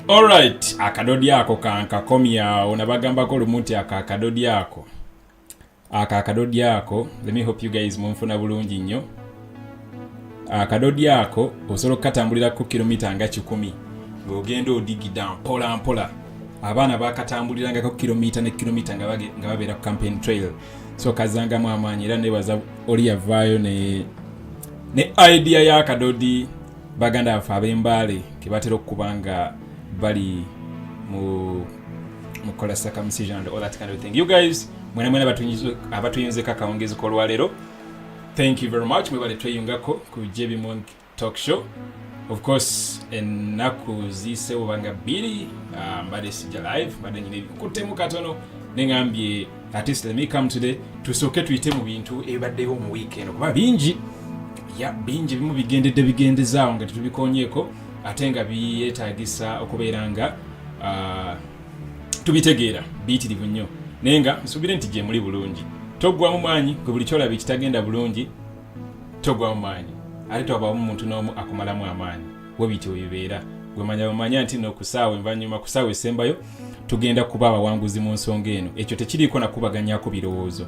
Alright, akadodi ako kankakomya onabagambako lumunti akadodi ako. Akadodi ako, let me hope you guys munfuna bulungi nnyo. Akadodi ako osobola okukatambulira ku kilomita nga 10 ng'ogenda odigida mpola mpola. Abaana bakatambulirangako kilomita ne kilomita nga babeera ku campaign trail. So kazangamu amaanyi era nebaza oli yavaayo ne idea ya akadodi baganda afa ab'embaale ke batera okubanga bali mu kola circumcision and all that kind of thing. You guys, mwena abatuyinze kakaongezi ko lwalero, thank you very much. Mwebale tweyungako ku JBMuwonge Talk Show. Of course, ennaku zise obanga biri mbade sija live, mbade nyine kutemu katono nengambye at least let me come today tusoke tuyite mu bintu ebaddeyo mu weekend kuba bingi bimu bigendezaawo nga tubikonyeeko ate nga biyetaagisa okubeera tubitegeera biyitirivu nnyo naye nga nsubire nti gye muli bulungi toggwamu maanyi gwe buli kyolaba ekitagenda bulungi toggwamu maanyi ate twabawo omuntu n'omu akumalamu amaanyi we bityo bibeera gwe manya nti no kusaawa envanyuma kusaawa esembayo tugenda kuba abawanguzi mu nsonga eno ekyo tekiriiko nakubaganyako birowoozo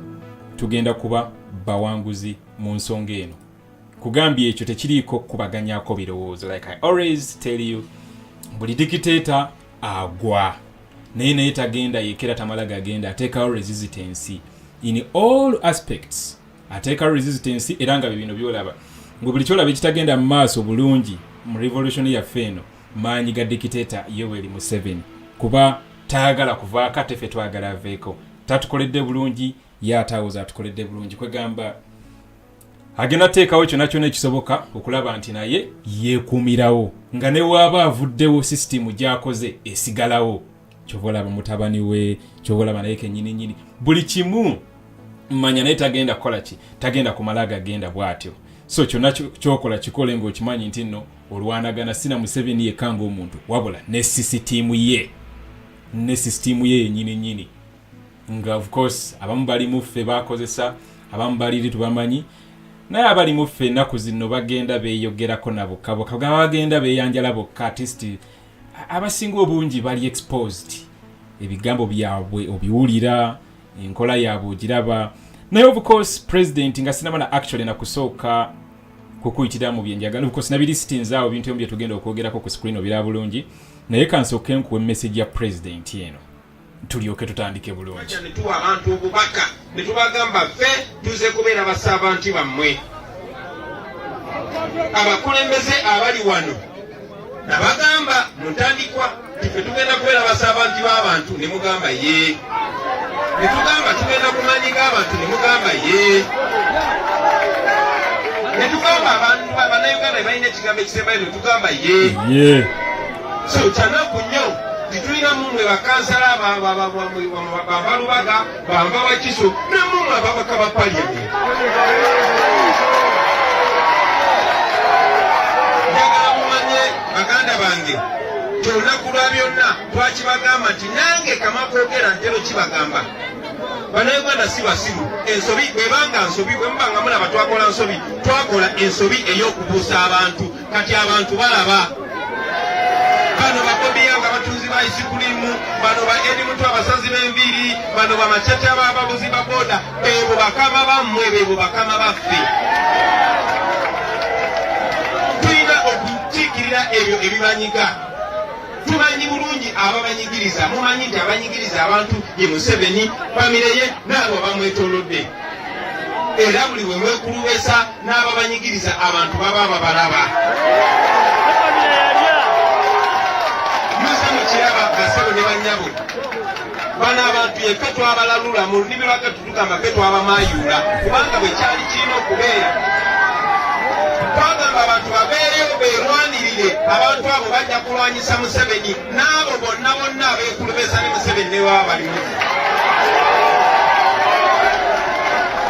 tugenda kuba bawanguzi mu nsonga eno kugambye ekyo tekiriiko kubaganyako birowoozo like I always tell you buli dictator agwa naye tagenda yekera tamala gagenda ateekawo resistance in all aspects ateekawo resistance era nga bibino byolaba ngo buli kyolaba ekitagenda mu maaso bulungi mu revolution yaffe eno maanyi ga dictator Yoweri Museveni kuba taagala kuvaako ate ffe twagala aveeko tatukoledde bulungi yatawuza atukoledde bulungi kwegamba agenda teekawo kyonna ekisoboka okulaba nti naye yeekuumirawo nga ne waaba avuddewo sisitimu gy'akoze esigalawo kyovolaba mutabani we kyovolaba naye kennyini buli kimu mmanya naye tagenda kukola ki tagenda kumala agagenda bw'atyo so kyonna kyokola kikole ng'okimanyi nti nno olwanagana sina Museveni yekka ng'omuntu wabula ne sisitimu ye yennyini nga of course abamu bali muffe bakozesa abamu baliri tubamanyi naye abali muffe ennaku zino bagenda beeyogerako nabo kaboka bagenda beeyanjala bokka artisti abasinga obungi bali exposed ebigambo byabwe obiwulira enkola yaabwe ogiraba naye of course president nga sinamana actually nakusooka kukuyitira mu byenjagala of course nabilisitinze awo bintu bye tugenda okwogerako ku screen obira bulungi naye kansooke nkuwe message ya president eno tulyoke tutandike bulungi netuwa abantu obubaka netubagamba ffe tuze kubeera basaabanti bammwe abakulembeze abali wano nabagamba muntandikwa ffe tugenda kubeera basaabanti b'abantu ne mugamba ye netugamba tugenda kumanyiga abantu ne mugamba ye netugamba abantu bannayuganda balina ekigambo ekisembayo ne tugamba ye so kyanaku nnyo titulina mumwe bakansala bambalubaga bamba wakiso nemumwe ababaka ba parliament njagala mumanye baganda bange kyolunaku lwa byonna twakibagamba nti nange kamakoogera ntero kibagamba bannayuganda si basiru ensobi bwebanga nsobi bwemubanga mulaba twakola nsobi twakola ensobi ey'okubuusa abantu kati abantu balaba bano Bobi nga batunzi ba isikulimu bano ba edi mutu abasazi b'enviiri bano bamakyati ababuzi ba boda ebo bakama bammwe bebo bakama baffe tulina okukiikirira ebyo ebibanyiga tumanyi bulungi ababanyigiriza mumanyi nti abanyigiriza abantu ye Museveni bamireye n'abo bamwetoolodde era buli we mwekulubesa n'ababanyigiriza abantu baba babalaba kiraba gasebo ne banyabo bana abantu yekka twabalalula mu lulimi lwake tutugamba ke twabamayula kubanga bwe kyali kirina okubeera twagamba abantu babeeyo beerwanirire abantu abo bajja kulwanyisa Museveni n'abo bonna abeekulubeza ne Museveni ne baba balimu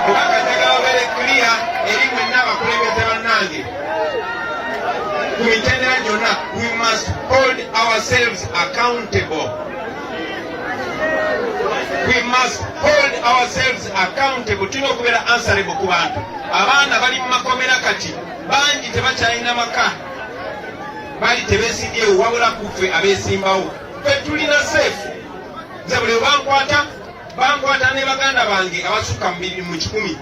kubanga njagala obeere clear eri mwenna abakulembeze bannange we must hold ourselves accountable. We must hold ourselves accountable. Tulina okubeera answerable ku bantu. Abaana bali mu makomera kati bangi tebakyalina maka bali tebesimbyewo wabula kuffe abeesimbawo ffe tulina seefu nze buli bankwata ne baganda bange abasukka mu 100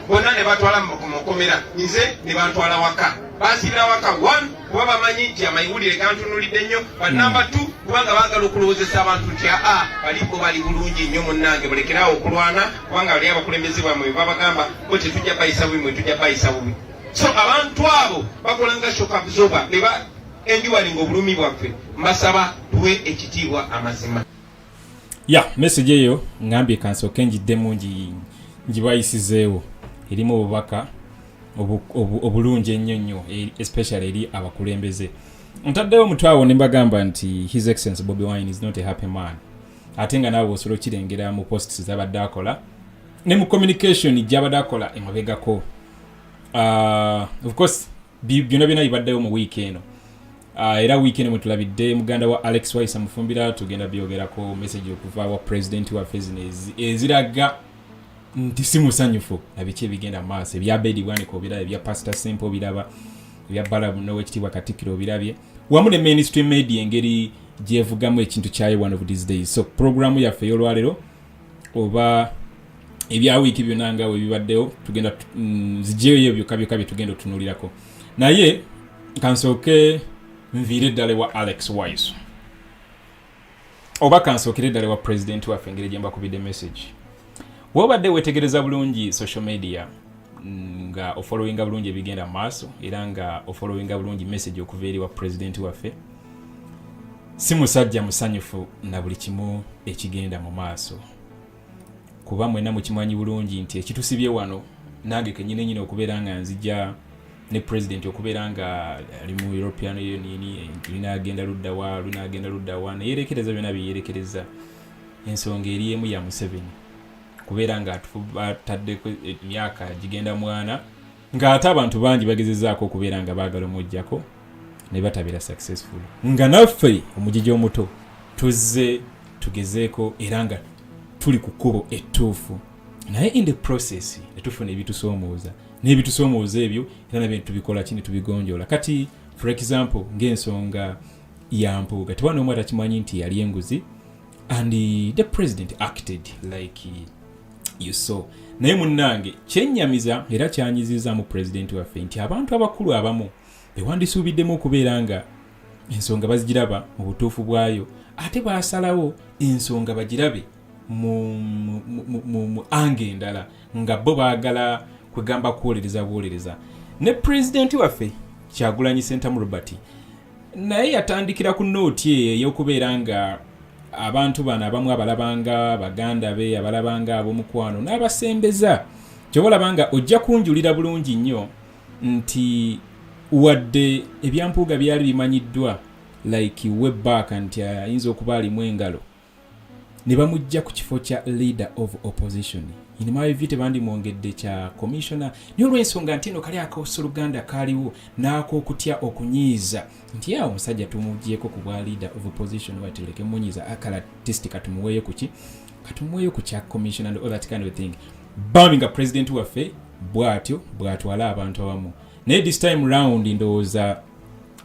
bonna ne batwala mu makomera nze ne bantwala waka basibira waka 1 kuba bamanyi nti amayigulire gantunulidde nnyo banamba 2 kubanga baagala okulowoozesa abantu nti balipo bali bulungi nnyo munnange mulekerawo okulwana kubanga bali abakulembeze bamwe bwe babagamba bo tetujja bayisa bubi tujja bayisa bubi so abantu abo bakolanga shock absorber ne enjuwalinga obulumi bwaffe mbasaba tuwe ekitiibwa amazima. Message eyo ngambye kansooke njiddemu ngibayisizeewo erimu obubaka obulungi ennyo especially eri abakulembeze. Ntaddewo mutwawo ne mbagamba nti His Excellency Bobiwine is not a happy man. Ate nga naawe osobola okirengera mu posts z'abadde akola ne mu communication gy'abadde akola emabegako. Of course byonna bibaddewo mu week eno. Era weekend mwe tulabidde muganda wa Alex Waisa Mufumbira tugenda byogerako message okuva wa president wa Fezinezi eziraga nti si musanyufu nabiki ebigenda maaso ebya Bobiwine ko birabye ebya Pastor Simple biraba ebya Balabu n'owekitiibwa Katikkiro birabye wamu ne mainstream media engeri gyevugamu ekintu kyayo one of these days. So programu yaffe y'olwalero oba ebya wiiki byonna nga we bibaddewo tugenda zijeyo byokka tugenda otunulirako naye kansooke nviire ddala wa Alex Wise oba kansookere ddala wa president waffe engeri gye mbakubidde message. Wobadde wetegereza bulungi social media nga ofollowinga bulungi ebigenda maaso era nga ofollowinga bulungi message okuva eri wa president waffe, si musajja musanyufu na buli kimu ekigenda mu maaso kuba mwena mukimanyi bulungi nti ekitusibye wano nange kenyine okubeera nga nzija ne president okubeera nga ali mu European Union linagenda ludda wa neyerekereza byonna byeyerekereza ensonga eri emu ya Museveni kubeera nga atadde emyaka gigenda mwana nga ate abantu bangi bagezezaako okubeera nga baagala omujjako ne batabeera successful nga naffe omugigi omuto tuzze tugezeeko era nga tuli ku kkubo ettuufu naye in the process netufuna ebitusoomooza n'ebitusoomooza ebyo era nabyo tubikola kini tubigonjoola. Kati for example ng'ensonga ya Mpuuga tewano omu atakimanyi nti yali enguzi and the president acted like you saw. Naye munnange kyennyamiza era kyanyiziza mu president waffe nti abantu abakulu abamu bewandisuubiddemu okubeera nga ensonga bazigiraba mu butuufu bwayo ate baasalawo ensonga bagirabe mu ange endala nga bo baagala kwegamba kuwolereza ne president waffe Kyagulanyi Ssentamu Robert naye yatandikira ku nooti ey'okubeera nga abantu bano abamu abalabanga baganda be abalabanga ab'omukwano n'abasembeza kyobalabanga ojja kunjulira bulungi nnyo nti wadde ebyampuuga byali bimanyiddwa like way back nti ayinza okuba alimu engalo ne bamujja ku kifo kya leader of opposition inimayo vite bandi mwongedde kya commissioner niyo lw'ensonga nti eno kali akaosoluganda kaliwo n'ako okutya okunyiiza nti awo omusajja tumugyeko ku bwa leader of opposition wateleke munyiiza akala testi katumuweeyo ku kya commissioner and all that kind of thing nga president waffe bw'atwala abantu abamu naye this time round ndowooza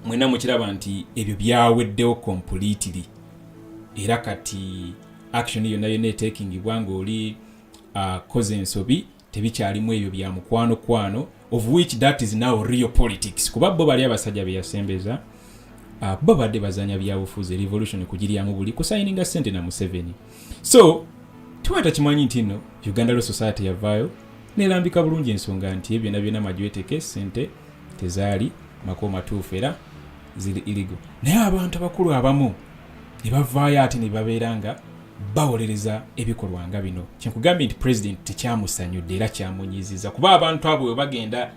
mwena mukiraba nti ebyo byaweddewo completely era kati action yonna eteekingibwa ng'oli koze ensobi tebikyalimu ebyo bya mukwano of which that is now real politics kuba bo bali abasajja beyasembeza bo badde bazanya byabufuzi revolution kugiryamu buli kusayininga sente na Museveni. So tuwata kimanyi nti no Uganda Law Society yavaayo nerambika bulungi ensonga nti ebyo byonna majweteke sente tezaali mako matuufu era ziri illegal naye abantu abakulu abamu ne bavaayo ate ne babeera nga bawolereza ebikolwa nga bino. Kyenkugambye nti president tekyamusanyudde era kyamunyiiziza kuba abantu abo bagenda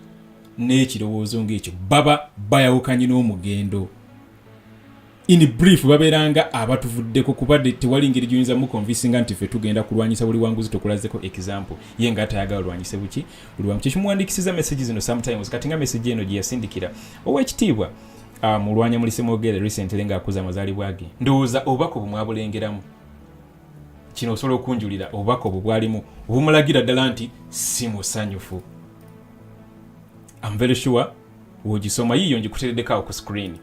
n'ekirowoozo ng'ekyo baba bayawukanye n'omugendo. In brief babeera nga abatuvuddeko kubadde tewali ngeri gy'oyinza mukonvinsinga nti ffe tugenda kulwanyisa buli wanguzi tukulazeko example ye nga atayagala olwanyise buki buli wangu. Kyekimuwandiikisiza message zino sometimes kati nga message eno gye yasindikira ow'ekitiibwa mulwanya mulise mwogere recently ng'akuza amazaalibwa ge ndowooza obubaka obumwabulengeramu kino osobola okunjulira obubaka obwo bwalimu obumulagira ddala nti si musanyufu. I'm very sure wogisoma yiyo ngikutereddekaawo ku screen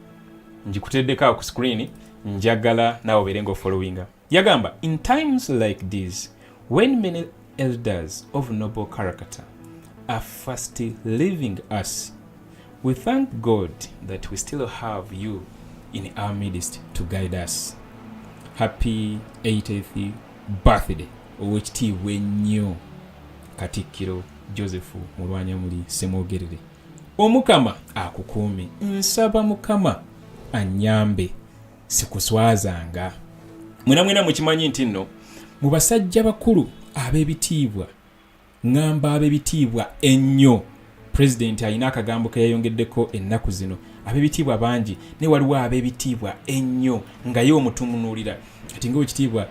njikuteddeko ku screen njagala nawe berengo followinga. Yagamba, in times like these when many elders of noble character are fast leaving us, we thank God that we still have you in our midst to guide us. Happy 80th birthday owekitiibwa ennyo Katikkiro Joseph Mulwanyamuli Ssemwogerere. Omukama akukuume, nsaba Mukama anyambe sikuswazanga. Mwena mukimanyi nti nno mu basajja bakulu ab'ebitiibwa, ngamba ab'ebitiibwa ennyo, President alina akagambo ke yayongeddeko ennaku zino, ab'ebitiibwa bangi ne waliwo ab'ebitiibwa ennyo nga ye omutumunuulira ati ng'owekitiibwa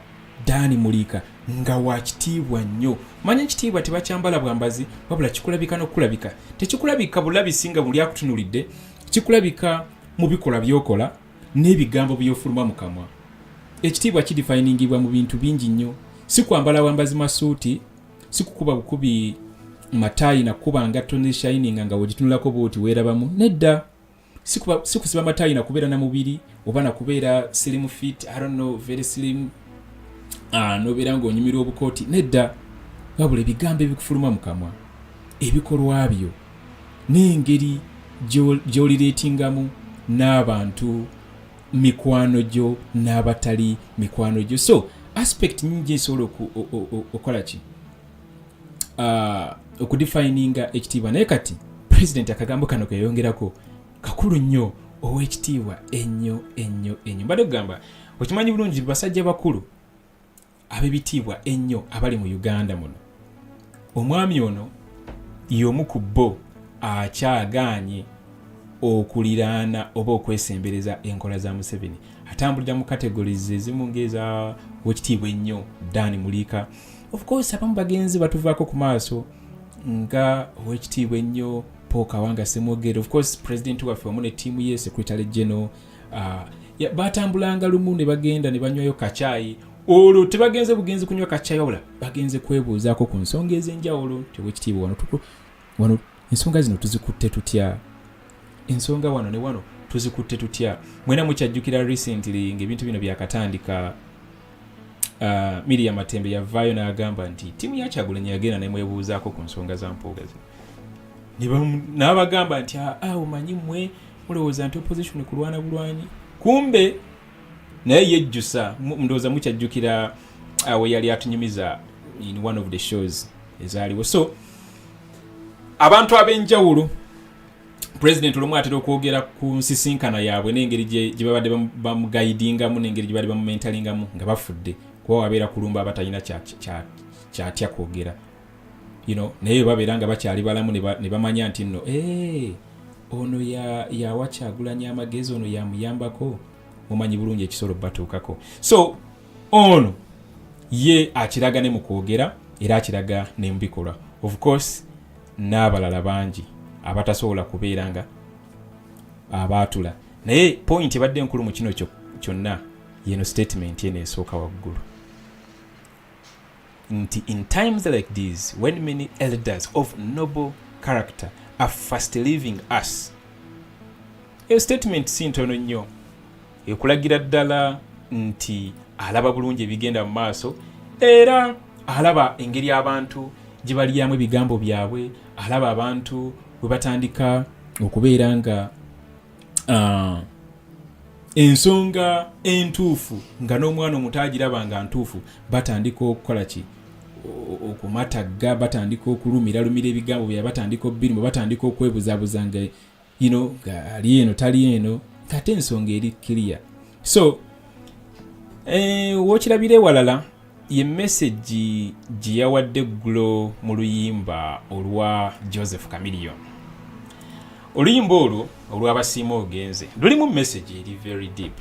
Dani Mulika nga wakitiibwa nnyo. Manya ekitiibwa tebakyambala bwambazi wabula kikulabika n'okulabika. Tekikulabika bulabisi nga muli akutunulidde, kikulabika mu bikolwa by'okola n'ebigambo by'ofuluma mu kamwa. Ekitiibwa kidefiningibwa mu bintu bingi nnyo. Si kwambala wambazi masuuti, si kukuba bukubi matayi na kuba ngatto ne shining nga wogitunulako bwoti weerabamu. Nedda. Si kusiba matayi na kubeera na mubiri oba na kubeera slim fit, I don't know, very slim. Nobeera ng'onyumirwa obukooti. Nedda. Wabula ebigambo ebikufuluma mu kamwa, ebikolwa byo n'engeri gy'olireetingamu n'abantu, mikwano gyo n'abatali mikwano gyo. So aspect nyingi esobola okola ki okudefininga ekitiibwa. Naye kati President akagambo kano keyongerako kakulu nnyo, ow'ekitiibwa ennyo. Mbadde kugamba okimanyi bulungi basajja bakulu ab'ebitiibwa ennyo abali mu Uganda muno. Omwami ono y'omu ku bo akyagaanye okuliraana oba okwesembereza enkola za Museveni. Atambulira mu categories ezimu ng'eza w'ekitiibwa ennyo Dani Mulika. Of course abamu bagenzi batuvaako ku maaso nga ow'ekitiibwa ennyo Paul Kawanga Ssemwogerere. Of course President waffe wamu ne ttiimu ye, Secretary General, batambulanga lumu ne bagenda ne banywayo kacaayi. Olwo tebagenze bugenzi kunywa kacaayi wabula bagenze kwebuuzaako ku nsonga ez'enjawulo. Ow'ekitiibwa wano ensonga zino tuzikutte tutya? Ensonga wano ne wano tuzikutte tutya? Mwena mukyajjukira recently ng'ebintu bino byakatandika, Miriam Matembe yavaayo n'agamba nti ttiimu ya Kyagulanyi yagenda nemwebuuzaako ku nsonga za mpooga zino. N'abagamba nti omanyi mmwe mulowooza nti opposition kulwana bulwanyi. Kumbe naye yejjusa, ndowooza mukyajjukira we yali atunyumiza in one of the shows ezaaliwo. So abantu ab'enjawulo President olumu atera okwogera ku nsisinkana yaabwe n'engeri gye babadde bamugaidingamu n'engeri gye bali bamumentalingamu nga bafudde kuba wabeera kulumba abatalina kyatya kwogera, naye babeera nga bakyali balamu ne bamanya nti nno ono yawa Kyagulanyi amagezi, ono yamuyambako. Mumanyi bulungi ekisolo batuukako. So ono ye akiraga ne mu kwogera era akiraga ne mu bikolwa. Of course n'abalala bangi abatasobola kubeera nga abaatula. Naye point ebadde enkulu mu kino kyonna yeno statement yeno esooka waggulu nti in times like these when many elders of noble character are fast leaving us. Eyo statement si ntono nnyo, ekulagira ddala nti alaba bulungi ebigenda mu maaso era alaba engeri abantu gye balyamu ebigambo byabwe, alaba abantu bwe batandika okubeera nga ensonga entuufu nga n'omwana omuto agiraba nga ntuufu batandika okukola ki, okumatagga, batandika okulumiralumira ebigambo byabwe, batandika obbirimu, batandika okwebuzaabuza nga ali eno tali eno, kate ensonga eri clear. So wokirabira ewalala ye message gye yawadde eggulo mu luyimba olwa Joseph Chameleon. Oluyimba olwo olw'abasiima ogenze lulimu message eri very deep.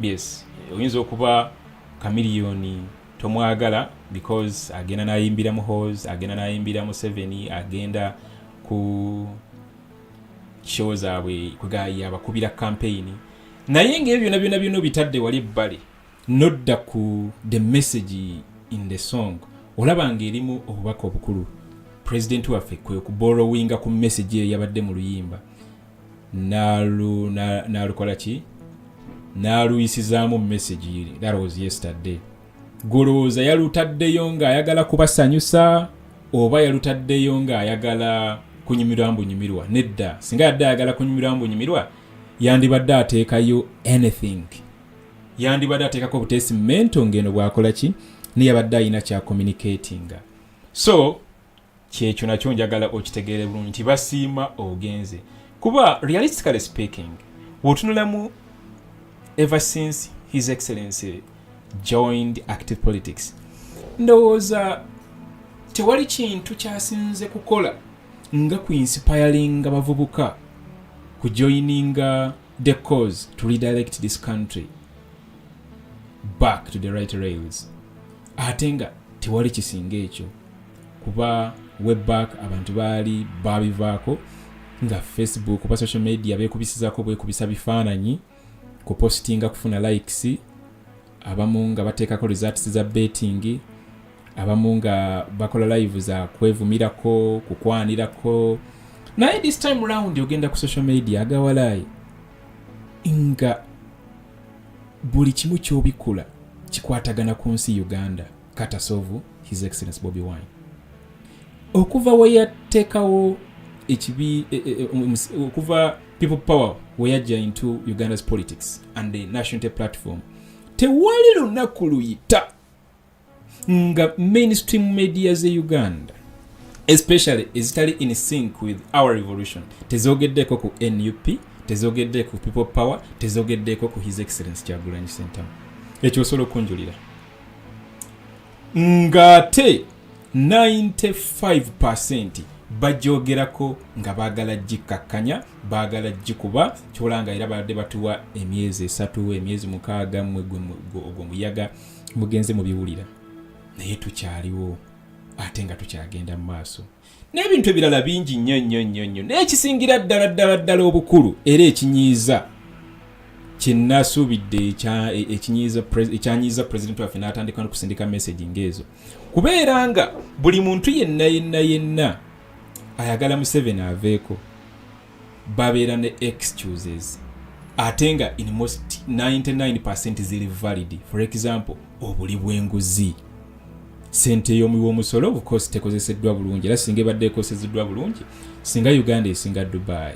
Yes, oyinza okuba Chameleon tomwagala because agenda nayimbira mu Hoes, agenda nayimbira mu 7, agenda ku shows zaabwe kugaya abakubira campaign, naye ng'ebyo byonna bitadde wali ebbali nodda ku the message in the song, olaba ng'erimu obubaka obukulu. President waffe kwe kuborrowinga ku message yabadde mu luyimba nalukola ki, n'aluyisizaamu message. That was yesterday. Golowooza yalutaddeyo ng'ayagala kubasanyusa oba yalutaddeyo ng'ayagala kunyumirwa. Nedda, singa yadde ayagala kunyumirwa yandibadde ateekayo anything. Yandibadde ateekako buteesimento ng'eno bw'akola ki niyabadde ayina kya communicatinga. So kyekyo nakyo njagala okitegeere bulungi nti basiima ogenze. Kuba realistically speaking, wotunulamu ever since His Excellency joined active politics, ndowooza tewali kintu kyasinze kukola nga kuinspiringa bavubuka kujoininga the cause to redirect this country back to the right rails. Ate nga tewali kisinga ekyo kuba webback abantu baali babivaako nga Facebook kuba social media beekubisizaako bwekubisa bifaananyi kupostinga kufuna likes, abamu nga bateekako results za betting, abamu nga bakola live za kwevumirako kukwanirako. Naye this time round ogenda ku social media agawalayi nga buli kimu kyobikula kikwatagana ku nsi Uganda katasovu His Excellency Bobiwine. Okuva we yateekawo ekibi okuva people power we yajja into Uganda's politics and the national platform, tewali lunaku luyita nga mainstream media ze Uganda especially ezitali in sync with our revolution tezogeddeko ku NUP, tezogeddeko ku people power, tezogeddeko ku His Excellency Kyagulanyi Ssentamu. Ekyo osobola okunjulira ngate 95% bajogerako nga baagala gikakkanya, baagala gikuba, kyolanga era badde batuwa emyezi 3 emyezi 6 ogwo muyaga mugenze mu biwulira. Naye tukyaliwo ate nga tukyagenda mu maaso n'ebintu ebirala bingi nnyo n'ekisingira ddala obukulu era ekinyiiza kinnasuubidde ekyanyiiza president waffe n'atandika kusindika message ng'ezo kubeera nga buli muntu yenna ayagala Museveni aveeko babeera ne excuses ate nga in most 99% ziri valid. For example, obuli bw'enguzi, sente y'omusolo of course tekozeseddwa bulungi, era singa ebadde ekozeseddwa bulungi singa Uganda esinga Dubai.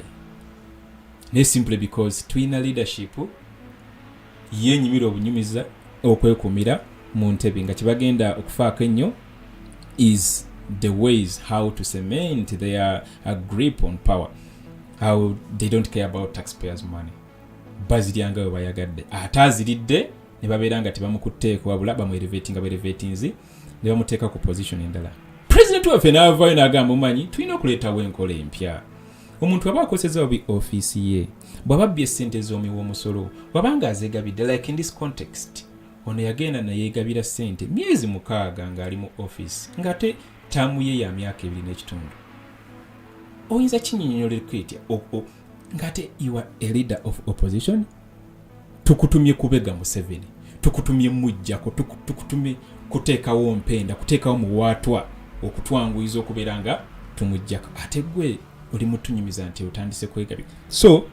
Ne simply because twina leadership yenyimira obunyumiza okwekumira mu ntebe nga kibagenda okufaako ennyo is the ways how to cement their grip on power, how they don't care about taxpayers money. Baziryanga we bayagadde ataziridde ne babeera nga tebamukutteeko wabula bamuelevatinzi ne bamuteeka ku position endala. President waffe n'avaayo n'agamba omanyi tulina okuleetawo enkola empya. Omuntu aba akoseza obi office ye bw'ababbye essente z'omuwoomusolo wabanga azeegabidde, like in this context ono yagenda nayeegabira ssente myezi 6 ng'ali mu office ng'ate taamu ye ya myaka 2 n'ekitundu. Oyinza kinyinyonyolereko etya ng'ate you are a leader of opposition? Tukutumye kubega Museveni, tukutumye mujjako, tukutumye kuteekawo mpenda, kuteekawo muwaatwa okutwanguyiza okubeera nga tumujjako, ate gwe oli mutunyumiza nti otandise kwegabira. So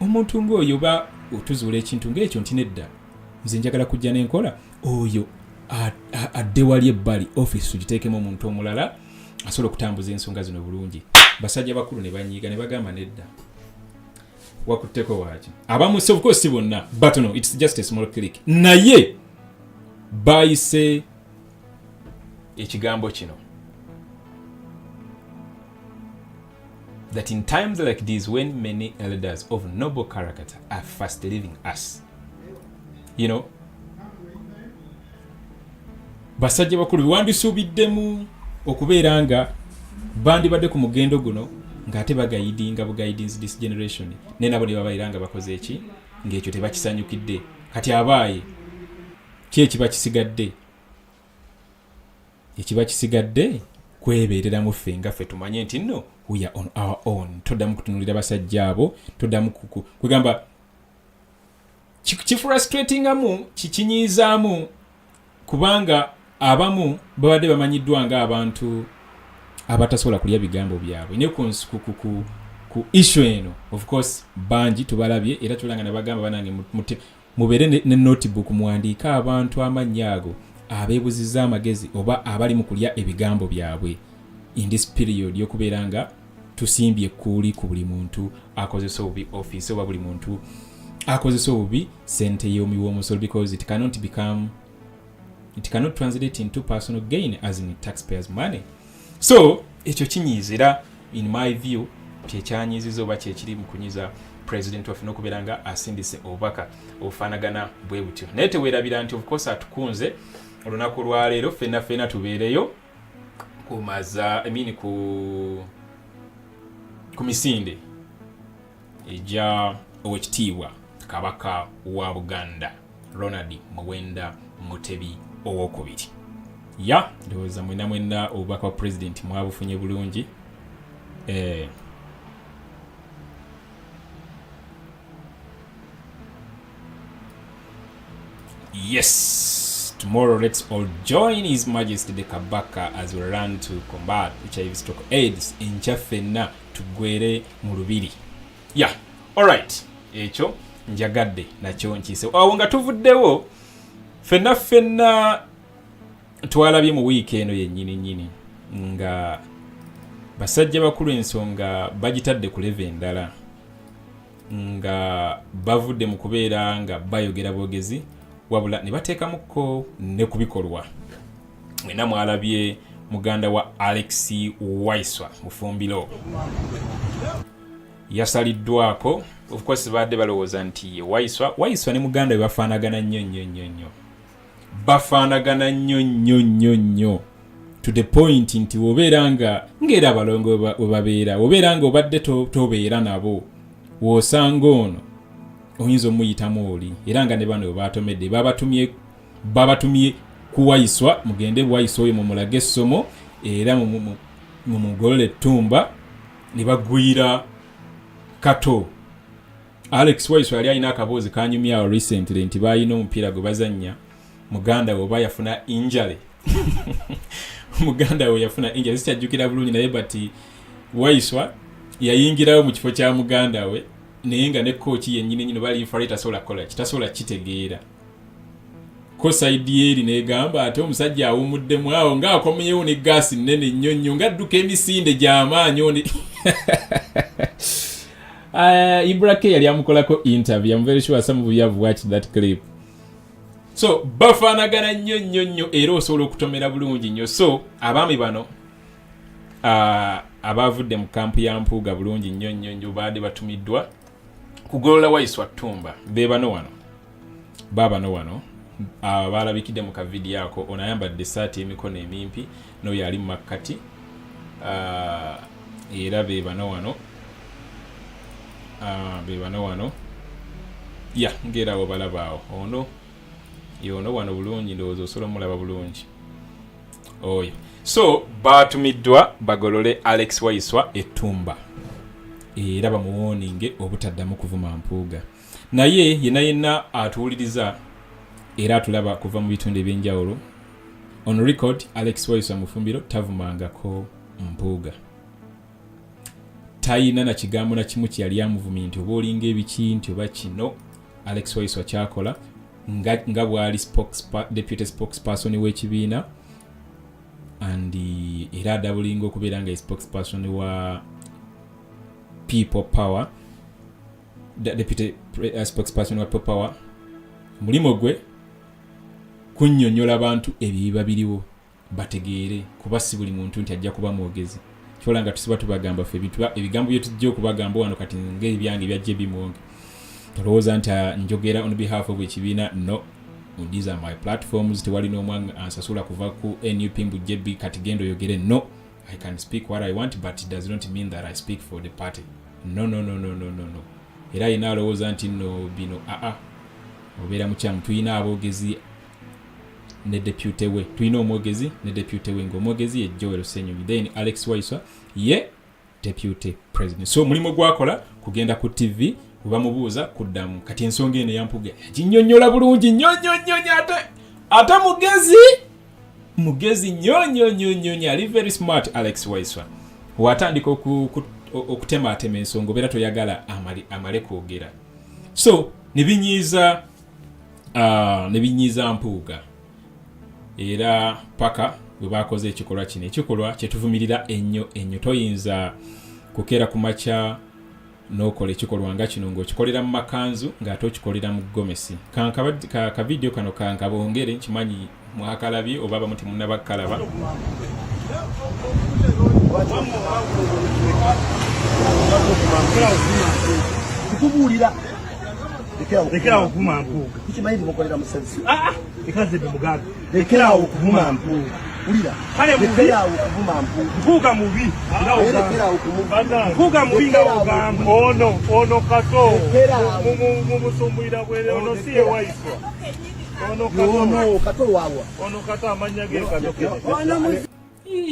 omuntu ng'oyo ba otuzuula ekintu ng'ekyo nti nedda nze njagala kujja n'enkola oyo adde wali ebbali office tugiteekemu omuntu omulala asobola okutambuza ensonga zino bulungi. Basajja bakulu ne banyiiga ne bagamba nedda wakutteko waaki abamu of course si bonna, but no, it's just a small click. Naye bayise ekigambo kino that in times like these when many elders of noble character are fast leaving us, you know, basajja bakulu wandisuubiddemu okubeera nga bandibadde ku mugendo guno ng'ate bagayidinga bugayidinzi this generation ne nabo ne babayira nga bakoze eki ng'ekyo tebakisanyukidde. Kati abaaye ki ekiba kisigadde? Ekiba kisigadde kwebeerera mu ffe nga ffe tumanye nti nno we are on our own. Toddamu kutunulira basajja abo, toddamu kugamba kifrustratingamu, kikinyiizaamu kubanga abamu babadde bamanyiddwa nga abantu abatasobola kulya bigambo byabwe ne ku ku issue eno of course banji tubalabye era tulanga nabagamba banange mubere ne notebook muwandiika abantu amannya ago abeebuziza amagezi oba abali mu kulya ebigambo byabwe in this period yokubeera nga tusimbye kuli ku buli muntu akozesa obubi office oba buli muntu akozesa obubi sente y'omuwoomusolo because it cannot translate into personal gain as in taxpayers money. So ekyo kinyiizira in my view kyekyanyiziza oba kyekiri mu kunyiza president waffe n'okubeera nga asindise obubaka obufaanagana bwe butyo naye teweerabira nti of course atukunze olunaku lwaleero ffenna tubeereyo ku misinde ejja owekitiibwa kabaka wa Buganda Ronald Muwenda Mutebi owokubiri ndowooza mwenna obubaka wa president mwabufunye bulungi. Yes, tomorrow let's all join His Majesty the Kabaka as we run to combat HIV/AIDS in Chafena tugwere mu lubiri. Alright, ekyo njagadde nakyo nkise awo nga tuvuddewo fenna twalabye mu wiiki eno yennyini nga basajja bakulu ensonga bagitadde ku level endala nga bavudde mu kubeera nga bayogera bwogezi wabula ne bateekamuko ne kubikolwa. Mwena mwalabye muganda wa Alex Waiswa Mufumbiro yasaliddwako of course badde balowooza nti Waiswa ne muganda we bafaanagana nnyo to the point nti wobeera nga ng'era abalongo webabeera wobeera nga obadde tobeera nabo wosanga ono oyinza omuyitamu oli era nga ne bano webatomedde babatumye ku Waiswa mugende Waiswa oyo mumulage essomo era mumugolole ettumba ne bagwira kato. Alex Waiswa yali alina akaboozi kanyumyawo recently nti balina omupiira gwe bazannya muganda we oba yafuna injury muganda we yafuna injury sikyajjukira bulungi naye but Waiswa yayingirawo mu kifo kya muganda we naye nga ne kooki yennyini bali infrared tasobola kitegeera ko saidi eri negamba ate omusajja awumuddemu awo ng'akomyewo ne gaasi nnene nnyonnyo ng'adduka emisinde gy'amaanyi Ibrake yali amukolako interview. I'm very sure some of you have watched that clip. So bafaanagana nnyo era osobola okutomera bulungi nnyo. So abaami bano abavudde mu kampu ya Mpuuga bulungi nnyo baadde batumiddwa kugolola Waiswa ttumba beebano wano balabikidde mu kavidiyo ako ono ayambadde essaati y'emikono emimpi n'oyo ali mu makkati era beebano wano ngerawo balabaawo ono wano bulungi ndowooza osobola omulaba bulungi oyo. So batumiddwa bagolole Alex Waiswa ettumba era bamuwooninge obutaddamu kuvuma Mpuuga. Naye yenna atuwuliriza era atulaba kuva mu bitundu ebyenjawulo on record Alex Waiswa Mufumbiro tavumangako Mpuuga. Tayina na kigambo na kimu kyali amuvumye nti oba olinga ebiki nti oba kino. Alex Waiswa kyakola nga bwali deputy spokesperson w'ekibiina and era adabulinga okubeera nga spokesperson wa People Power, deputy spokesperson wa People Power. Mulimo gwe kunnyonnyola abantu ebiba biriwo bategeere kuba si buli muntu nti ajja kuba mwogezi. Kyola nga tusiba tubagamba ffe ebigambo bye tujja okubagamba wano kati ng'ebyange ebya JBMuwonge tolowooza nti njogera on behalf of ekibiina. No, these are my platforms. Tewali n'omwanga ansasula kuva ku NUP mbu JB kati genda oyogere. No, I can speak what I want but it does not mean that I speak for the party. No. Era yina alowooza nti no bino obeera mukyamu. Tuyina aboogezi ne deputy we, tuyina omwogezi ne deputy we, ng'omwogezi ye Joel Senyonyi, then Alex Waiswa ye deputy president. So mulimo gwakola kugenda ku TV bamubuuza kuddamu kati ensonga eno yampuga ginnyonnyola bulungi nnyo ate mugezi nnyo ali very smart Alex Waiswa. Watandika okutema ensonga obeera toyagala amale kwogera. So ne binyiiza mpuuga era paka bwe bakoze ekikolwa kino. Ekikolwa kyetuvumirira ennyo toyinza kukeera ku makya n'okola ekikolwa nga kino ng'okikolera mu makanzu ng'ate okikolera mu gomesi. Ka vidiyo kano kankabongere nkimanyi mwakalabye oba abamu temunnabakalaba. Kukubuulira lekerawo okuvuma mpuuga. kikimanyi mukolera musevisi ekaze bemugaga lekerawo okuvuma mpuuga. Ulira lekerawo okuvuma mpuuga mubi mpuuga mubi nga ogamba ono kato mumusumbulira bwere ono si ewaiswa ono kato wawa ono kato amanya ge kato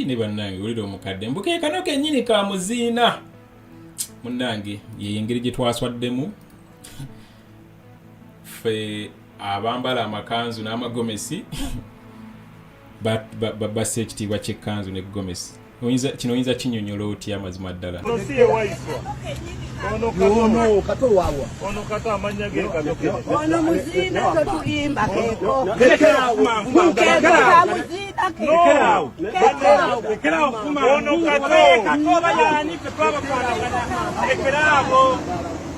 ne bannange olira omukadde mbuke kano kennyini ka muziina munnange yengeri gye twaswaddemu ffe abambala amakanzu n'amagomesi basse ekitiibwa ky'ekkanzu ne gomesi. Kino oyinza kinyonyola otya amazima ddala? ono si ewaiswa ono kato wawa ono kato amanya ge kato ono muziina totulimba keeko lekerawo okuvuma ono kato bayani fe twabakwatagana lekerawo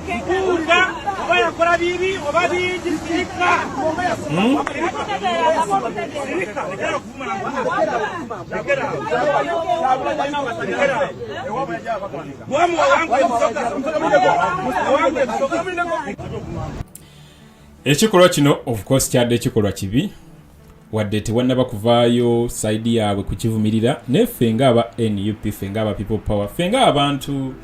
mpuuga oba yakola bibi oba bingi sirika ekikolwa kino of course kyadde ekikolwa kibi wadde tewannaba kuvaayo saidi yaabwe kukivumirira. Neffe ng'aba NUP, ffe ng'aba people power, ffe ng'abantu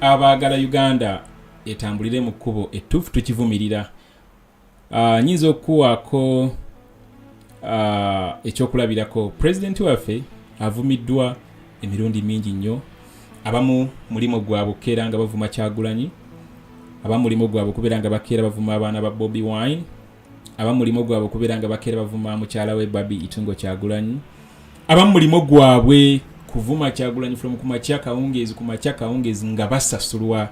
abaagala Uganda etambulire mu kkubo ettuufu tukivumirira. Nyinza okuwaako ekyokulabirako. Pulezidenti waffe avumiddwa emirundi mingi nnyo. Abamu mulimo gwabwe okukeera nga bavuma Kyagulanyi, abamu mulimo gwabwe okubeera nga bakeera bavuma abaana ba Bobiwine, abamu mulimo gwabwe okubeera nga bakeera bavuma mukyala we Bobi Itungo Kyagulanyi, abamu mulimo gwabwe kuvuma Kyagulanyi from kumakya kawungeezi nga basasulwa.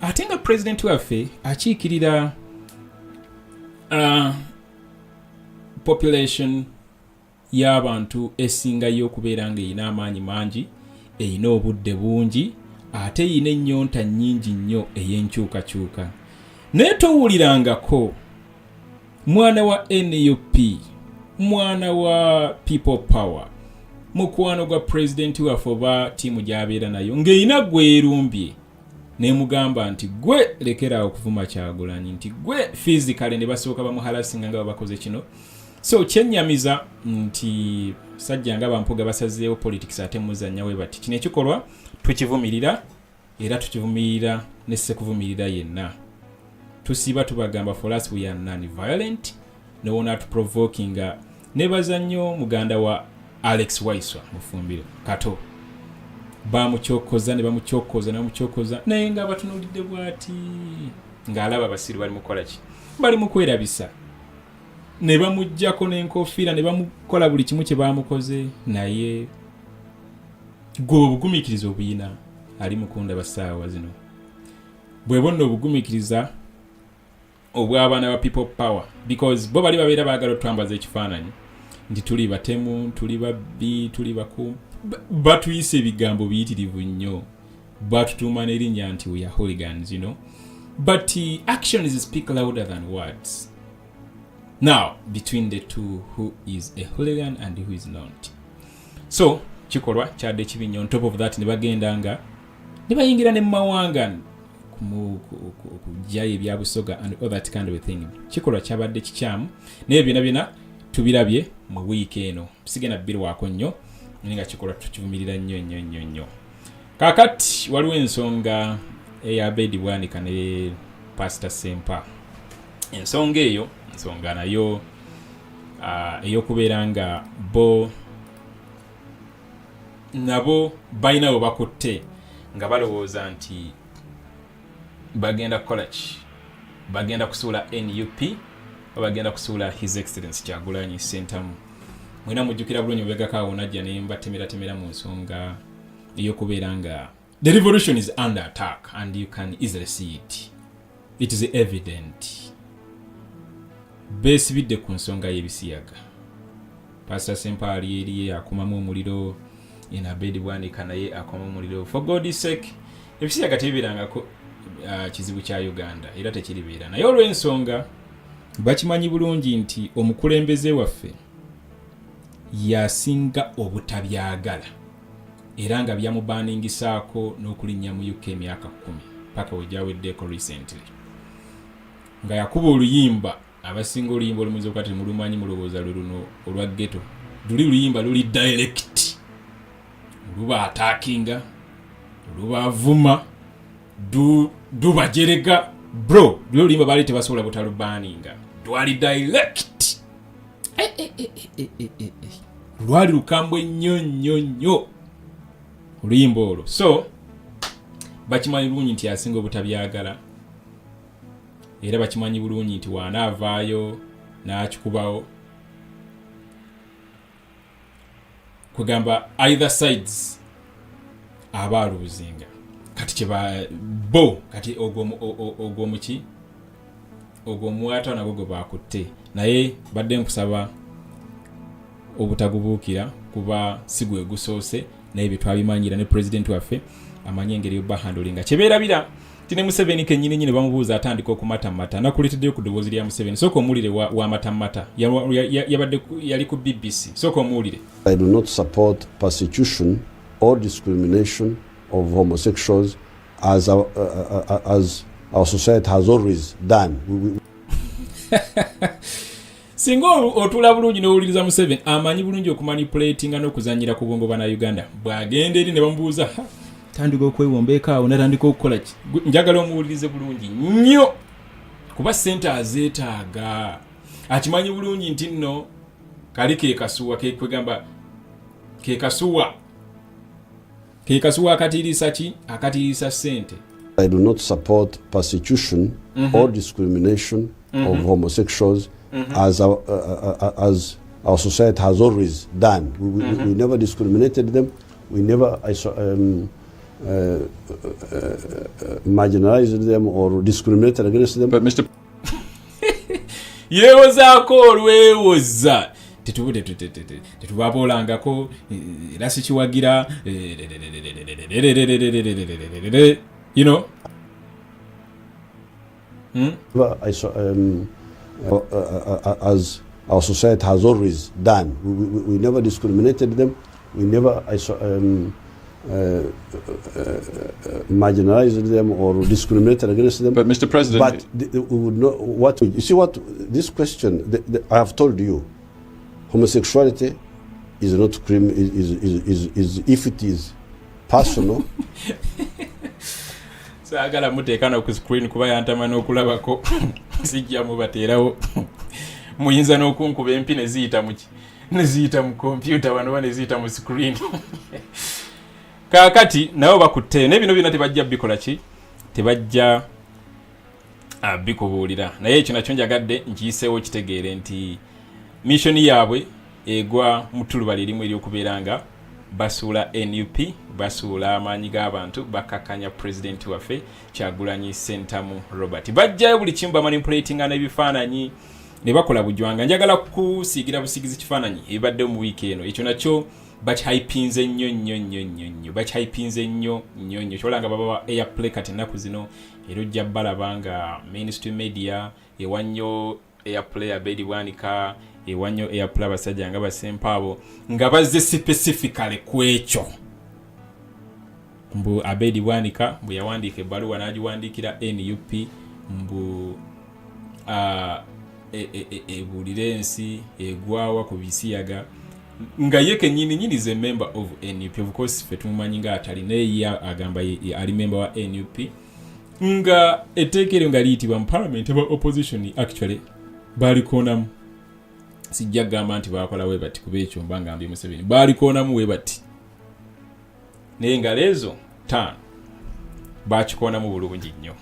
Ate nga pulezidenti waffe akiikirira population y'abantu esingayo okubeera nga erina amaanyi mangi, erina obudde bungi, ate erina ennyonta nnyingi nnyo ey'enkyukakyuka. Naye towulirangako mwana wa NUP, mwana wa people power, mukwano gwa pulezidenti waffe oba ttiimu gy'abeera nayo ng'erina gwerumbye nemugamba nti gwe lekerawo okuvuma Kyagulanyi, nti gwe physically ne basooka bamuhalasinga nga bakoze kino. So kyennyamiza nti sajja nga bampuga basazeewo politics ate muzannya we bati. Kino ekikolwa tukivumirira era tukivumirira ne sekuvumirira yenna. Tusiba tubagamba for us we are non-violent, no one at provoking. Nebaza nnyo muganda wa Alex Waiswa Mufumbire Kato. Bamuchokoza naye nga batunulidde bwati ng'alaba abasiru bali mukola ki, bali mukwerabisa, ne bamuggyako n'enkofiira ne bamukola buli kimu kye bamukoze. Naye gwe obugumiikiriza obuyina ali mukunda basaawa zino bwe bonna obugumiikiriza obw'abaana ba people power, because bo bali babeera baagala otwambaza ekifaananyi nti tuli batemu, tuli babbi, tuli bakumu. Batuyise ebigambo biyitirivu nnyo, batutuuma n'erinnya nti we are hooligans, you know. But actions speak louder than words. Now, between the two, who is a hooligan and who is not? So, kikolwa kyadde kibi nnyo. On top of that, ne bagenda nga ne bayingira ne mawanga okugyayo ebyabusoga and all that kind of thing. Kikolwa kyabadde kikyamu, naye byonna tubirabye mu wiiki eno. Sigenda bbirwako nnyo. Nga kikolwa tukivumirira nnyo. Kakati waliwo ensonga eya Bobiwine ne Pastor Sempa. Ensonga nayo ey'okubeera nga nabo balina we bakutte nga balowooza nti bagenda kukola ki, bagenda kusuula NUP, bagenda kusuula His Excellency Kyagulanyi Ssentamu. Mwina mujjukira bulungi mubegako awo najja ne mbatemera mu nsonga ey'okubeera nga The revolution is under attack and you can easily see it. It is evident. Besibidde ku nsonga y'ebisiyaga. Pastor Sempali yeri akumamu omuliro ina Bobiwine naye akoma omuliro. For God's sake, ebisiyaga tebirangako kizibu kya Uganda era tekiribeera. Naye olw'ensonga bakimanyi bulungi nti omukulembeze waffe yasinga obutabyagala era nga byamubaningisaako n'okulinnya mu UK emyaka 10 paka wejaweddeko recently nga yakuba oluyimba abasinga oluyimba olumuze okati mulumanyi mulowooza luno olwa ghetto luli luyimba luli direct luba attackinga luba avuma dubajerega bro luli luyimba bali tebasobola butalubaninga lwali direct lwali lukambwe nnyo oluyimba olwo. So bakimanyi bulungi nti asinga obutabyagala era bakimanyi bulungi nti wanaavaayo n'akikubawo kugamba either sides abaalubuzinga kati kyeba bo kati ogwomuki ogwomwata nagwo gwe bakutte naye badde nkusaba obutagubuukira kuba sigwe gusoose naye bitwabimanyira ne president waffe amanye engeri yobahandolinga kyebeerabira tine Museveni kenyini nyine bamubuuza atandika okumatamata nakuleteddeyo ku ddoboozi lya Museveni sooka omuwulire wa matamata yabadde yali ku BBC sooka omuwulire. I do not support persecution or discrimination of homosexuals as our society has always done. Singa otula bulungi n'owuliriza Museveni amanyi bulungi okumanipulatinga n'okuzanyira ku bwongo bwa Uganda bw'agenda eri ne bamubuuza tandika okwewombeeka awo natandika okukola ki njagala omuwulirize bulungi nnyo kuba ssente azeetaaga akimanyi bulungi nti nno kali kekasuwa kekwegamba kekasuwa akatiriisa ki akatiriisa ssente. I do not support persecution or discrimination of homosexuals as our society has always done. We never discriminated them. We never marginalized them or discriminated against them. But Mr. yewozaako olwewoza tetubaboolangako era sikiwagira you know as our society has always done. We never discriminated them. We never marginalized them or discriminated against them. But Mr. President, but we would know what you see. What this question I have told you, homosexuality is not crime. Is if it is personal. So agala muteekana ku screen kuba yantama n'okulabako sijja mubateerawo muyinza n'okunkuba empi neziyita mu computer wano baneziyita mu screen kakati nabo bakutte ne bino byonna tebajja bikola ki tebajja bikubuulira naye ekyo nakyo njagadde nkiyiseewo kitegeere nti mission yaabwe egwa mu ttuluba lirimu ery'okubeera nga basuula NUP basuula amaanyi g'abantu bakakanya president waffe Kyagulanyi Ssentamu Robert bajjayo buli kimu bamanipulatinga n'ebifaananyi ne bakola bujwanga njagala kusiigira busigizi kifaananyi ebadde mu wiiki eno ekyo nakyo bakyayipinze nnyo bakyayipinze nnyo kyolanga baba airplay kati ennaku zino era ojja balaba nga mainstream media ewannyo airplay Bobiwine ewannyo airplay abasajja nga basempaabo nga bazze specifically ku ekyo mbu Bobiwine bwe yawandiika ebbaluwa n'agiwandiikira NUP mbu ebuulire ensi egwawa ku bisiyaga nga ye kenyini ze member of NUP of course fe tumumanyi nga atali naye agamba ali member wa NUP nga eteekero nga liyitibwa mu parliament aba opposition actually balikonamu sijja gamba nti bakola we bati kuba ekyo mba ngambye Museveni balikonamu we bati naye nga lezo 5 bakikonamu bulungi nnyo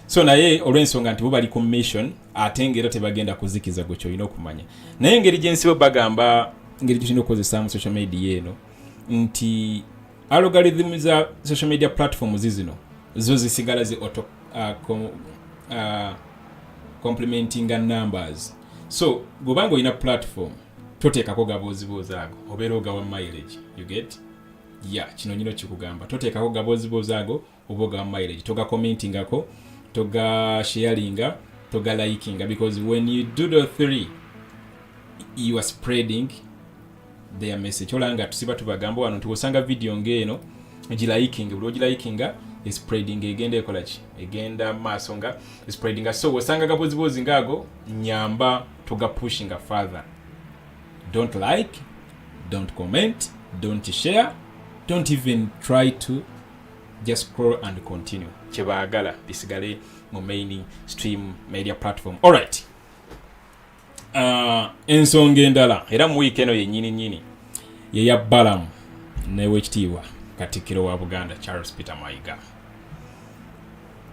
so naye olw'ensonga nti bo bali ku mission ate ngera tebagenda kuzikiza gwe kyolina okumanya naye engeri gyensi bo bagamba ngeri gyolina okukozesa mu social media eno nti algorithm za social media platforms zino zo zisigala zi auto complementing numbers. So gobanga ina platform toteekako gabooziboozi ago obeera ogawa mileage, you get? Yeah, kino nyino kikugamba toteekako gabooziboozi ago oba ogawa mileage, toga commentingako, toga sharinga, toga likinga, because when you do the three you are spreading their message. Olanga tusiba tubagamba wano tuwosanga video ngeno gilikinga, buli gilikinga is spreading egenda ekolachi egenda masonga is spreading. So wasanga gabooziboozi ngago nyamba toga pushinga further. Don't like, don't comment, don't share, don't even try to just scroll and continue. Chebagala bisigale mu main stream media platform. All right. Ensonga endala era mu weekend yennyini ye ya Balamu ne wekitiibwa Katikkiro wa Buganda Charles Peter Mayiga.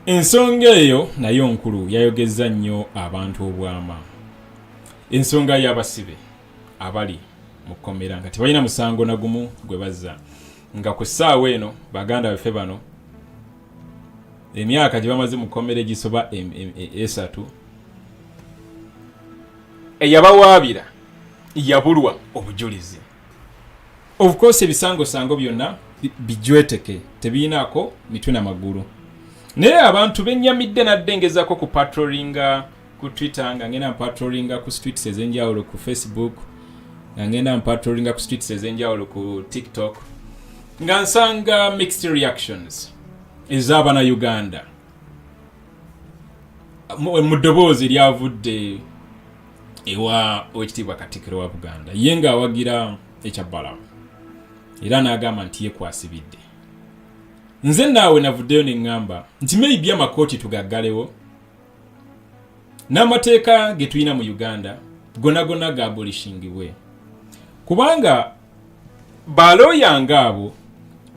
Ensonga eyo nayo nkulu yayogezza nnyo abantu obwama. Ensonga y'abasibe abali mu kkomera nga tebalina musango na gumu gwe bazza, nga ku ssaawa eno baganda baffe bano emyaka gye bamaze mu kkomera egisoba esatu eyabawaabira yabulwa obujulizi. Of course ebisango byonna bijweteke tebiyinaako mitwe na magulu, naye abantu bennyamidde naddengezako ku patrollinga ku Twitter, nga ngenda patrollinga ku streets ez'enjawulo ku Facebook, nga ngenda patrollinga ku streets ez'enjawulo ku TikTok, nga nsanga mixed reactions ez'abana Uganda mu ddoboozi lyavudde ewa Oweekitiibwa Katikkiro wa Buganda, ye nga awagira ekya Balamu era n'agamba nti ye kwasibidde. Nze naawe navuddeyo ne ŋŋamba nti maybe amakooti tugaggalewo n'amateeka ge tulina mu Uganda gonna gabolishingibwe, kubanga balooya ng'abo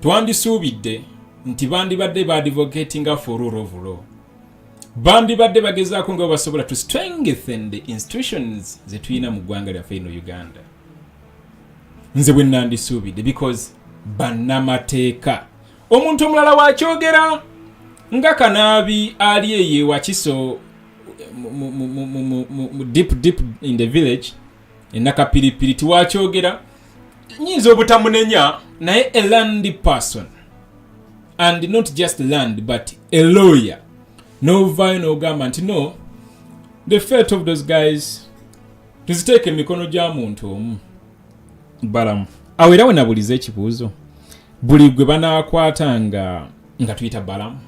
twandisuubidde nti bandibadde baadvocatinga for rule of law, bandibadde bagezaako nga basobola to strengthen the institutions ze tulina mu ggwanga lyaffe ino Uganda. Nze bwe nandisuubidde because bannamateeka, omuntu omulala wakyogera nga Kanaabi ali eye Wakiso deep in the village enakapiripiri tiwakyogera, nyinza obutamunenya, naye a land person, and not just land but a lawyer, novayo n'ogamba nti no, the fate of those guys tuziteeke emikono gya muntu omu. Balamu awo era we nabuliza ekibuuzo, buli gwe banaakwatanga nga tuyita Balamu,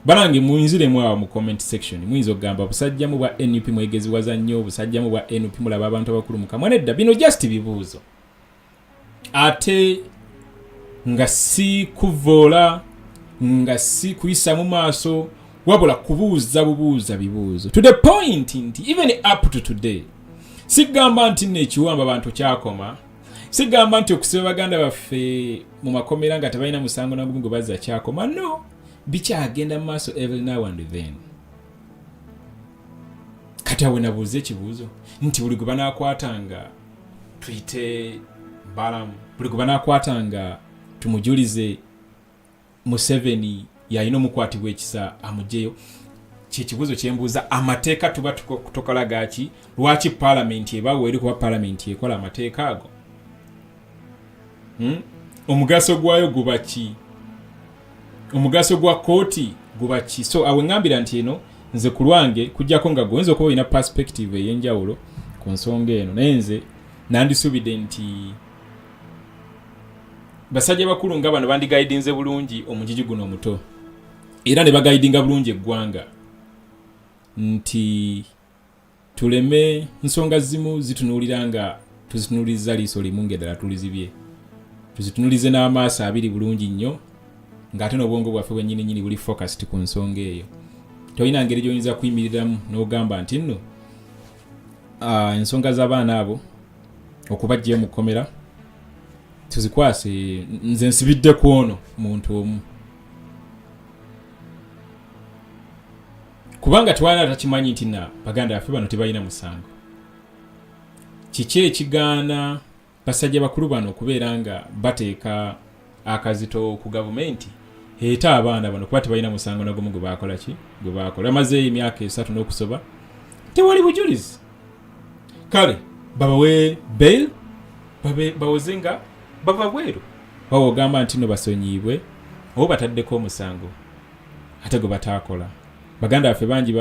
banange muyinziremu awo mu comment section, muyinza okugamba busajja mu bwa NUP mwegeziwaza nnyo, busajja mu bwa NUP mulaba abantu abakulu mu kamwa. Nedda, bino just bibuuzo, ate nga si kuvoola, nga si kuyisa mu maaso, wabula kubuuza bibuuzo to the point nti even up to today sigamba nti nekiwamba abantu kyakoma, sigamba nti okusiba baganda baffe mu makomera nga tebalina musango na gumu gwe bazza kyakoma. No, bikyagenda mu maaso every now and then. Kati awe nabuuza ekibuuzo nti buli gwe banaakwatanga tuyite Balamu, buli gwe banaakwatanga tumujulize Museveni yalina omukwatibwa ekisa amugyeyo. Kyekibuuzo kyembuuza, amateeka tuba tukola gaaki? Lwaki palamenti ebawo eri kuba palamenti ekola amateeka ago? Omugaso gwayo guba ki? Omugaso gwa kooti guba ki? So awe ngambira nti eno nze ku lwange kujjako nga gwenza okuba olina perspective ey'enjawulo ku nsonga eno, naye nze nandisuubidde nti basajja bakulu nga bano bandigaidinze bulungi omujiji guno omuto, era ne bagaidinga bulungi eggwanga, nti tuleme nsonga zimu zitunuulira nga tuzitunuuliza liiso limu ng'eddala tulizibye, tuzitunuulize n'amaaso abiri bulungi nnyo, ng'ate n'obwongo bwaffe bwennyini buli focused ku nsonga eyo. Tolina ngeri gy'oyinza kuyimiriramu n'ogamba nti nno ensonga z'abaana abo okubajjayo mu kkomera tuzikwase, nze nsibidde ku ono muntu omu, kubanga twala takimanyi nti baganda baffe bano tebalina musango. Kiki ekigaana basajja bakulu bano okubeera nga bateeka akazito ku gavumenti eta abaana bano kuba tebalina musango nagumu gwe bakola ki gwe bakola bamazeeyo emyaka 3 n'okusoba tewali bujulizi kale babawe bail bawoze nga bava bweru bawo ogamba nti no basonyiibwe oba bataddeko omusango ate gwe bataakola baganda baffe bangi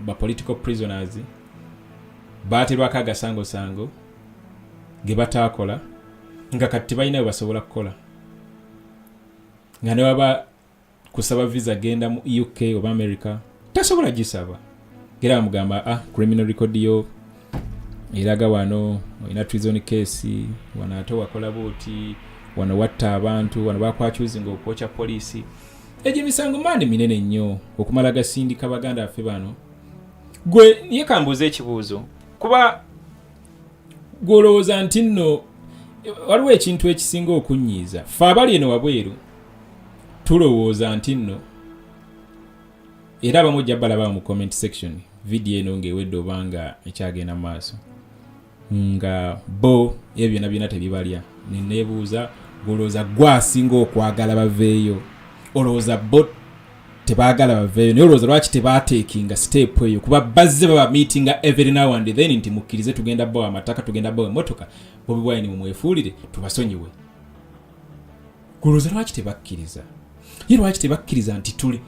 ba political prisoners baaterwako agasango ge bataakola nga kati tebalina bwe basobola kukola nga ne baba kusaba visa genda mu UK oba America tasobola gisaba gera bamugamba criminal record yo eraga wano ina treason case wana ate wakola buti wano watta abantu wano bakwachuzi ngo okwocha police eje misango mande minene nnyo okumala gasindika baganda affe bano gwe niye kambuza ekibuuzo kuba golowooza nti nno waliwo ekintu ekisinga okunyiiza fe abali eno wabweru tulowooza nti nno era abamujja balaba mu comment section video eno ng'ewedde obanga ekyagenda mu maaso nga bo ebyo byonna tebibalya neneebuuza golowooza gwasinga okwagala baveeyo olowooza bo tebaagala baveeyo naye olowooza lwaki tebaateekinga step eyo kuba bazze baba meetinga every now and then nti mukkirize tugenda bawa amataka tugenda bawa emmotoka Bobiwine mumwefuulire tubasonyiwe golowooza lwaki tebakkiriza ye lwaki tebakkiriza nti tuli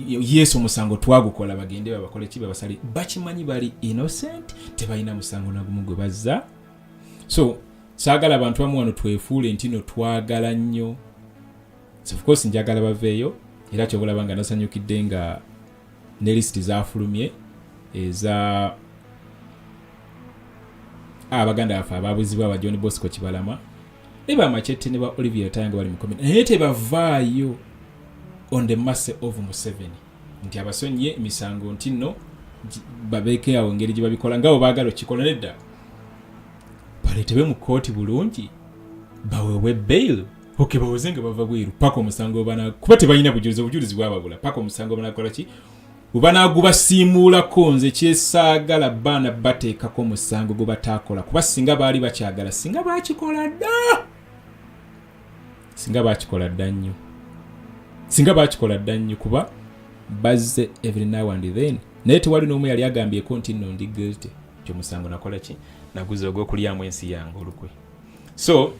Yesu musango twagukola bagende babakole kiba basali bakimanyi bali innocent tebalina musango nagumu gwe bazza so saagala abantu bamu wano twefuule nti no twagala nnyo so of course njagala baveeyo era kyobulaba nga nasanyukidde nga ne list zafulumye eza abaganda bafe ababuzibwa aba John Bosco Kibalama ne bamachete ne ba Olivier Tayanga bali mu comment naye tebavaayo on the mercy of Museveni nti abasonye emisango nti no babeke awo ngeri gye babikola ngabo baagala okikola nedda baletebe mu kooti bulungi bawewe bail bawozenga bava bweru paka omusango bana kuba tebalina bujulizi bwababula paka omusango banakola ki ubanagubasiimuulako nze kyesaagala baana bateekako omusango gwe bataakola kuba singa baali bakyagala singa baakikola dda nnyo kuba bazze every now and then naye tewali n'omu yali agambyeko nti nno ndi guilty kyomusango nakola ki naguze ogw'okulyamu ensi yange olukwe so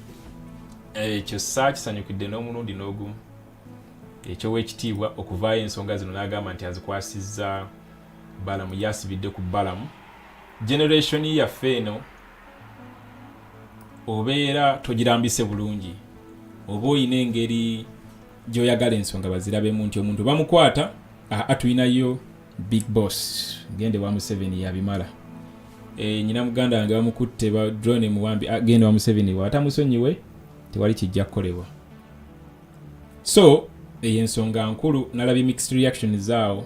ekyo saakisanyukidde n'omulundi n'ogumu ekyowekitiibwa okuvaayo ensonga zino n'agamba nti azikwasizza balamu yasibidde ku balamu generation yaffe eno obeera togirambise bulungi oba oyina engeri gy'oyagala ensonga bazirabemu nti omuntu bamukwata atulinayo big boss gende wa Museveni yabimala nyina muganda wange bamukutte ba drone muwambi agenda wa Museveni watamusonyiwe tewali kijja kukolebwa so ensonga nkulu nalabye mixed reaction zaawo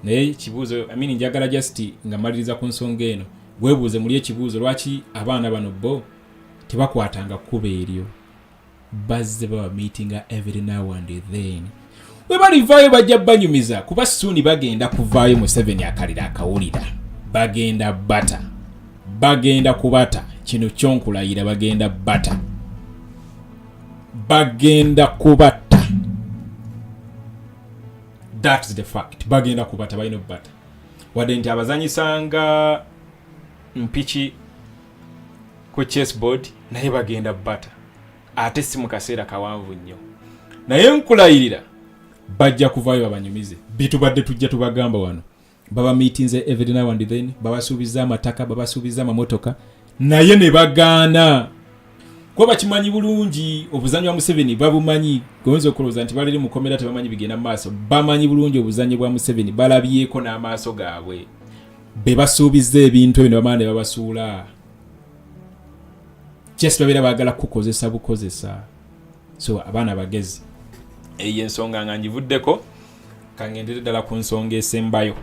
naye kibuuzo njagala just nga maliriza ku nsonga eno gwebuuze muli ekibuuzo lwaki abaana bano bo tebakwatanga kkuba eryo bazze baba meetinga every now and then we balivaayo bajja banyumiza kuba suuni bagenda kuvaayo Museveni akalira akawulira bagenda kubata kino kyonkulayira bagenda kubata that's the fact bagenda kubata balina bata wadde nti abazanyisanga mpiki ku chessboard naye bagenda bata ate si mu kaseera kawanvu nnyo naye nkulayirira bajja kuvaayo babanyumize bitubadde tujja tubagamba wano baba meetinze every now and then babasuubiza amataka babasuubiza amamotoka naye ne bagaana kuba bakimanyi bulungi obuzanyi bwa Museveni babumanyi gonzo okuloza nti baliri mu komera tebamanyi bigenda maaso bamanyi bulungi obuzanyi bwa Museveni balabyeko n'amaaso gaabwe be basuubiza ebintu ebyo ne bamala ne babasuula kyesi babeera baagala kukozesa bukozesa so abaana bagezi eyo ensonga nga ngivuddeko kangendere ddala ku nsonga esembayo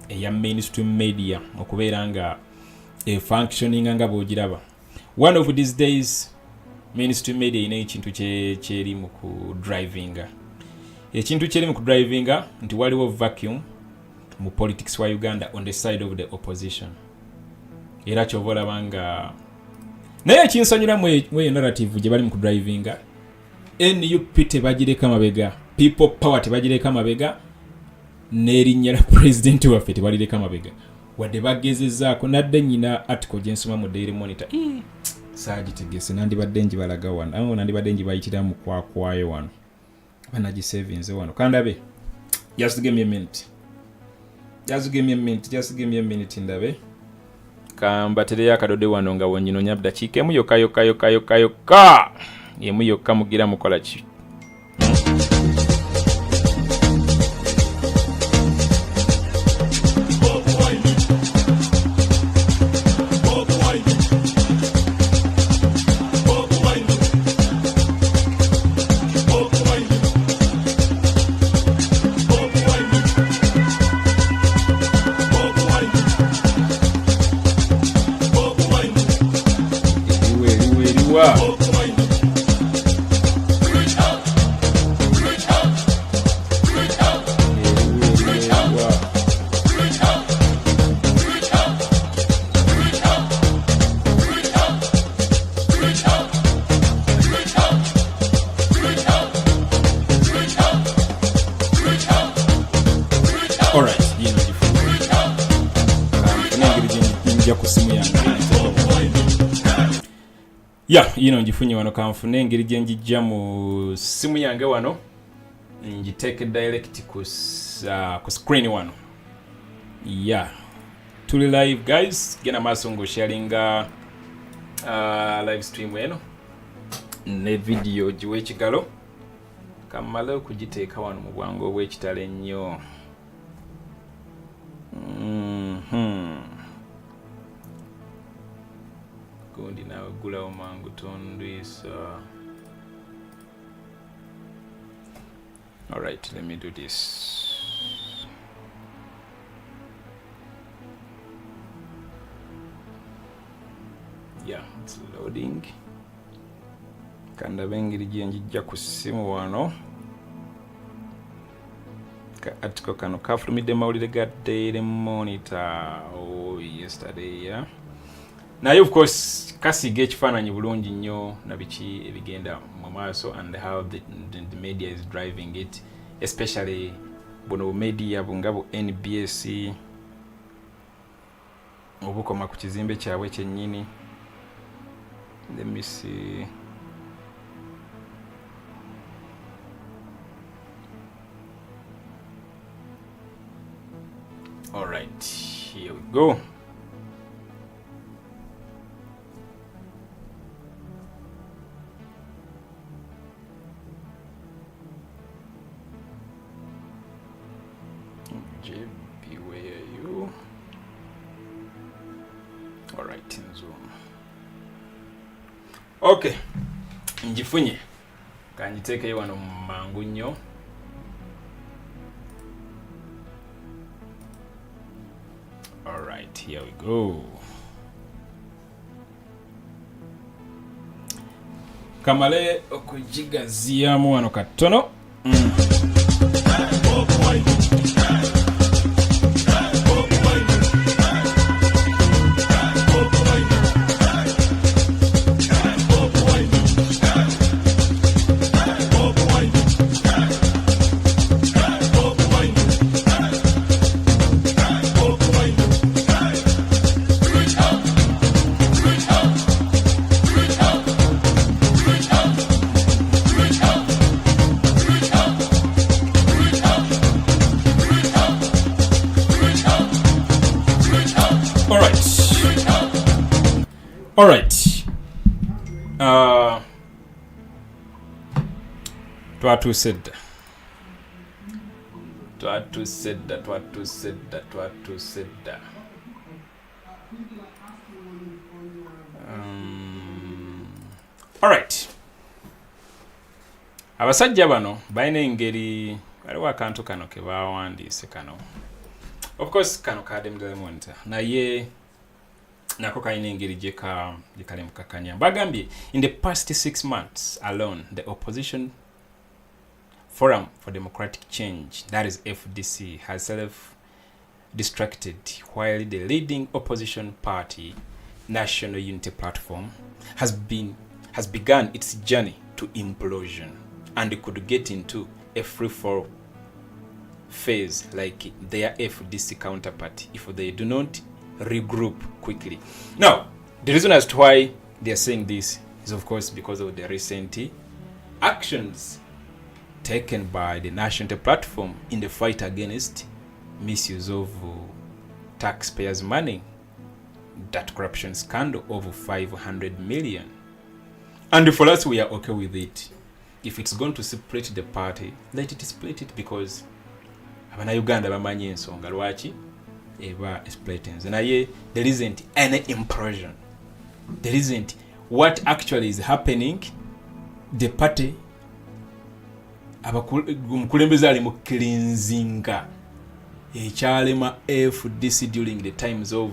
eya mainstream media okubeera nga functioning nga bw'ogiraba one of these days mainstream media ina ekintu kyeri mu ku drivinga ekintu kyeri mu ku drivinga nti waliwo vacuum mu politics wa Uganda on the side of the opposition era kyobola banga naye ekinsonyiwa mweyo narrative gye bali mu kudrivinga NUP tebagireka mabega, people power tebagireka mabega, n'erinnya la president waffe tebalireka mabega wadde bagezezaako. Nadde nyina article gye nsoma mu Daily Monitor saagitegese, nandibadde njibalaga wano, nandibadde njibayitira mu kwakwayo wano, banagisavinze wano. Kandabe, just give me a minute ndabe kambatereyo akadode wano nga wonyinonya dakiika emu yokka emu yokka mugira mukola ki. Yino njifunye wano kanfune engeri gye njijja mu simu yange wano njiteeke direct ku screen wano. Tuli live guys, gena maaso ng'osharinga live stream eno ne video giwe ekigalo kamala okugiteeka wano mu bwangu obw'ekitalo ennyo. Gundi nawe gulawo mangu tondwisa. Alright, let me do this. It's loading. Kanda bengiri gye njijja ku ssimu wano. Article kano kafulumidde mawulire ga Daily Monitor yesterday, naye of course kasiga ekifaananyi bulungi nnyo na biki ebigenda mu maaso and how the media is driving it, especially buno media bunga bu NBS obukoma ku kizimbe kyabwe kyennyini. Let me see. All right, here we go. JB, where are you? All right, in Zoom. Okay, njifunye kanjiteekeyo wano mangu nnyo. All right, here we go. Kamale okujigaziyamu wano katono. All right. Twatu said. All right. Abasajja bano balina engeri waliwo akantu kano ke bawandiise kano. Of course kano kademdele monta. Naye nako kalina engeri gye kali mukakanya. Bagambye in the past 6 months alone the opposition Forum for Democratic Change, that is FDC, has self-destructed while the leading opposition party National Unity Platform has begun its journey to implosion and could get into a free-fall phase like their FDC counterpart if they do not regroup quickly. Now, the reason as to why they are saying this is of course because of the recent actions taken by the National Platform in the fight against misuse of taxpayers' money, that corruption scandal over 500 million. And for us, we are okay with it. If it's going to split the party, let it split it, because Uganda bamanyi ensonga lwaki eba splitting. Naye there isn't any implosion. There isn't. What actually is happening, the party omukulembeze ali mu cleansinga ekyalema FDC during the times of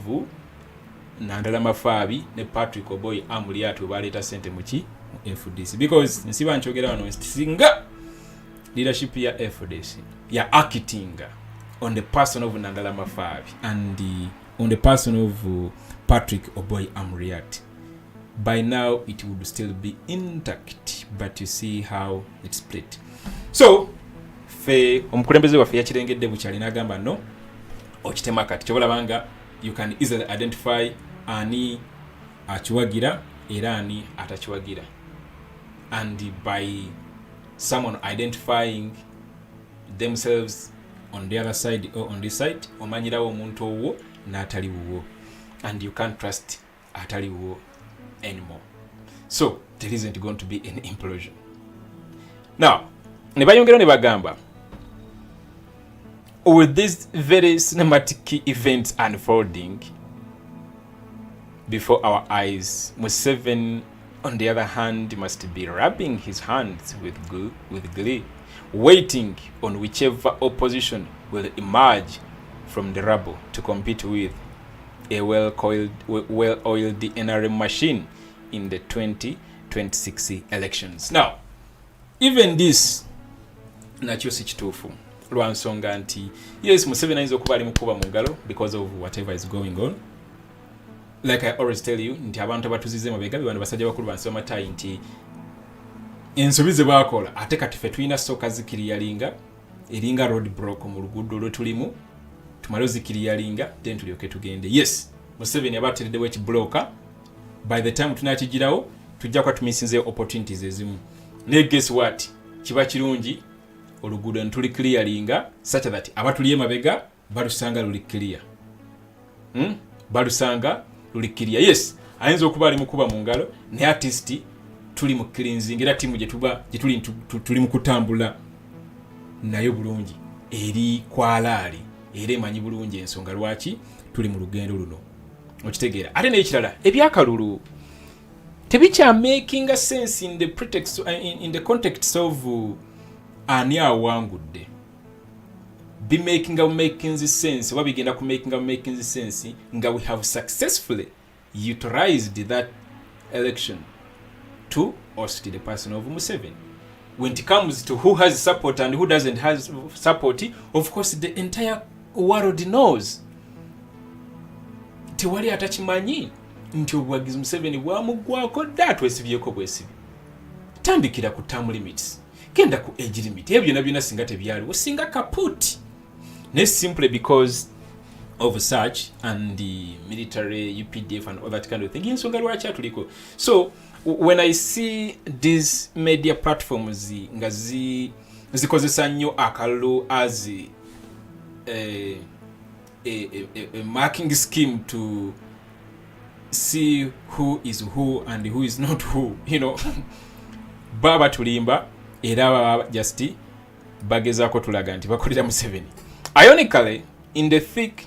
Nandala Mafabi ne Patrick Oboy Amuliatu baleeta sente muki FDC, because nsiba nchogera wano singa leadership ya FDC ya acting on the person of Nandala Mafabi and on the person of Patrick Oboy Amuriat, by now it would still be intact, but you see how it split. So fe omukulembeze waffe yakirengedde bukyali n'agamba no okitema kati kyobalabanga you can easily identify ani achiwagira era ani atachiwagira, and by someone identifying themselves on the other side or on this side omanyirawo omuntu owo n'atali wuwo, and you can't trust atali wuwo anymore. So there isn't going to be an implosion. Now ne bayongera ne bagamba, with these very cinematic events unfolding before our eyes, Museveni, on the other hand, must be rubbing his hands with glee, waiting on whichever opposition will emerge from the rubble to compete with a well-oiled NRM machine in the 2026 elections. Now, even this nakyo si kituufu lwa nsonga nti yes, Museveni ayinza okuba ali mukuba mu ngalo because of whatever is going on. Like I always tell you, nti abantu abatuzize mabega bano basajja bakulu bansi bamatayi nti ensobi ze bakola ate kati ffe tulina soka zikiriyalinga eringa road block mu luguudo lwe tulimu tumale zikiriyalinga then tulyoke tugende. Yes, Museveni abatereddewo ekibloka, by the time tunakigirawo tujja kwa tumisinze opportunities ezimu. Ne guess what, kiba kirungi oluguudo ntuli clearinga such that abatuliye mabega balusanga luli clear. Balusanga luli clear. Yes, ayinza okuba ali mukuba mu ngalo ne artist tuli mu cleansing era timu tuli mu kutambula nayo bulungi eri kwalaali era emanyi bulungi ensonga lwaki tuli mu lugendo luno okitegeera. Ate n'ekirala ebyakalulu tebikya making a sense in the pretext in the context of ani awangudde. Be making sense oba bigenda ku making sense nga we have successfully utilized that election to oust the person of Museveni. When it comes to who has support and who doesn't have support, of course the entire world knows. Tewali atakimanyi nti obuwagizi Museveni bwamugwako dda twesibyeko bwesibi. Tandikira ku term limits, genda ku age limit, ebyo byonna singa tebyaliwo singa kaput. Ne simply because of such and the military UPDF and all that kind of thing. Ensonga lwaki atuliko. So when I see these media platforms nga zikozesa nnyo akalulu as a marking scheme to see who is who and who is not who, you know, baba tulimba era baba just bagezaako tulaga nti bakolera Museveni. Ironically, in the thick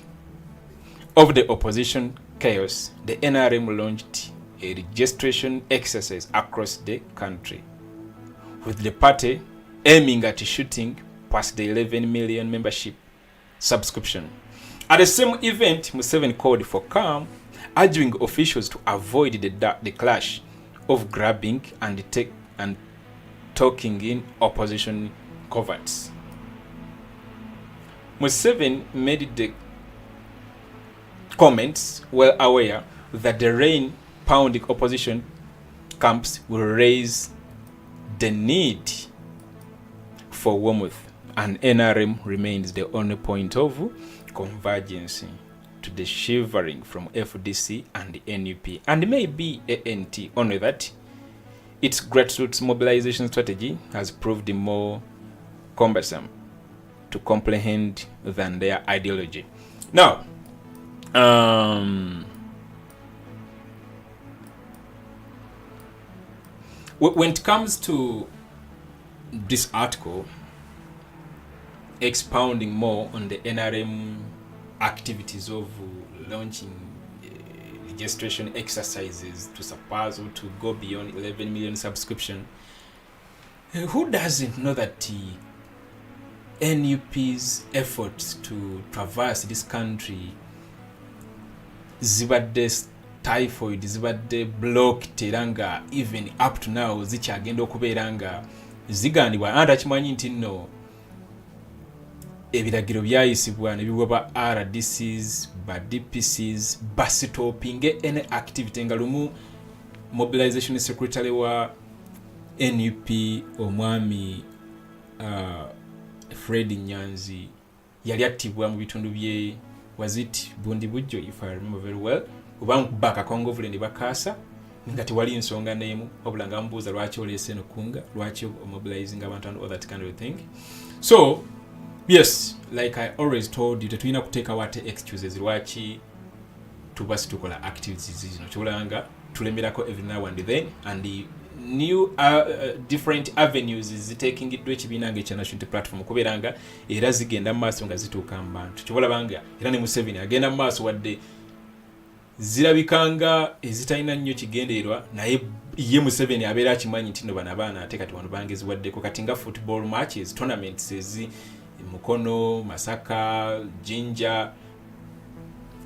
of the opposition chaos, the NRM launched a registration exercise across the country, with the party aiming at shooting past the 11 million membership subscription. At the same event, Museveni called for calm, urging officials to avoid the clash of grabbing and talking in opposition coverts. Museveni made the comments well aware that the rain-pounding opposition camps will raise the need for warmth, and NRM remains the only point of convergence to the shivering from FDC and NUP, and maybe ANT, only that its grassroots mobilization strategy has proved more cumbersome to comprehend than their ideology. Now, when it comes to this article expounding more on the NRM activities of launching registration exercises to surpass or to go beyond 11 million subscription, who doesn't know that NUP's efforts to traverse this country zibadde typhoid, zibadde blocked era nga even up to now zikyagenda okubeera nga zigandibwa, anda kimanyi nti nno ebiragiro byayisibwa ne biwa ba RDCs ba DPCs basitopinge any activity nga lumu mobilization secretary wa NUP omwami Fred Nyanzi yali attibwa mu bitundu bye wazit Bundi Bujjo, if I remember very well, ubanga baka Kongovule ne bakasa nga tewali ensonga n'emu wabula nga mbuuza lwaki oleese no kunga, lwaki mobilizing abantu and all that kind of thing. So yes, like I always told you, tetulina kuteeka wate excuses lwaki tubasi tukola activities zino, kyolanga tulemerako every now and then, and the new different avenues is taking it which binange cha national platform kuberanga era zigenda maaso nga zituuka mu bantu, kyobalabanga era ne Museveni agenda maaso wadde zirabikanga ezitalina nnyo kigendererwa, naye ye Museveni abeera akimanyi nti no bana abaana ate kati wano bange ziwaddeko kati nga football matches, tournaments ezi Mukono, Masaka, Jinja,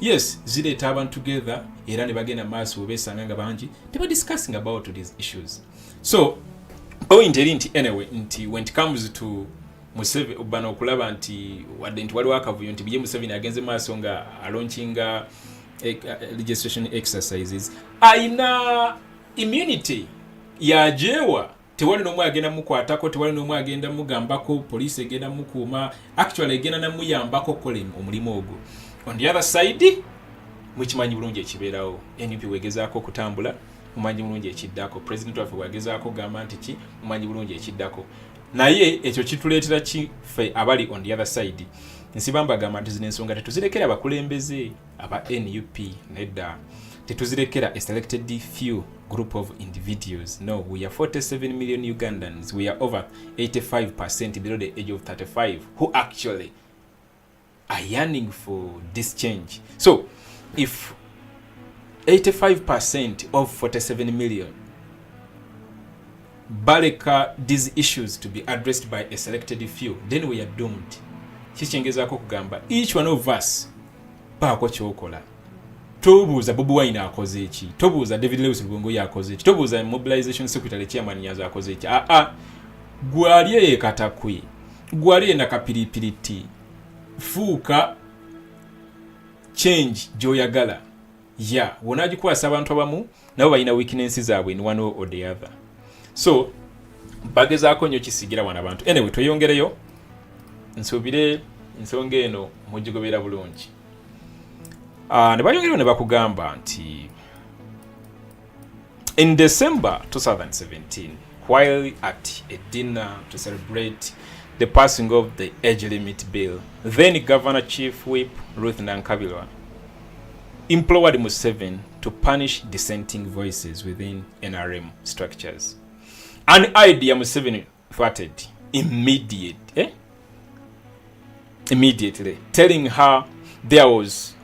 yes, zireeta abantu together era ne bagenda maaso besanga nga bangi they were discussing about these issues. So point eri nti anyway nti when it comes to Museveni obana okulaba nti wadde nti waliwo akavuyo nti ye Museveni agenze maaso nga alaunchinga registration exercises aina immunity yajewa, tewali n'omu agenda mukwatako, tewali n'omu agenda mugambako, police egenda mukuuma, actually egenda namuyambako kola omulimu ogwo. On the other side, mukimanyi bulungi ekibeerawo, NUP wegezaako kutambula, mumanyi bulungi ekiddako, president waffe wegezaako gamba nti ki, mumanyi bulungi ekiddako. Naye ekyo kituleetera kife abali on the other side. Nsibamba gamba nti zino ensonga tetuzirekera abakulembeze aba NUP nedda. Tetuzirekera a selected few group of individuals. No, we are 47 million Ugandans. We are over 85% below the age of 35 who actually are yearning for this change. So, if 85% of 47 million baleka these issues to be addressed by a selected few, then we are doomed. Kichengezako kugamba each one of us paako kyokola. Tobuuza Bobiwine akoze eki, tobuuza David Lewis Lugongo yakoze eki, tobuuza mobilization secretary chairman yaza akoze eki. Gwaliye katakwi, gwaliye na kapiripiriti, fuuka change joyagala. Yeah, wonagikwasa abantu abamu nabo balina weaknesses zaabwe in one or the other. So bagezaako nnyo kisigira wana abantu. Anyway, tweyongereyo nsuubire ensonga eno mugigobera bulungi. Ne bayongereyo ne bakugamba nti in December 2017, while at a dinner to celebrate the passing of the age limit bill, then Governor Chief Whip Ruth Nankabirwa implored Museveni to punish dissenting voices within NRM structures. An idea Museveni thwarted immediately, telling her there was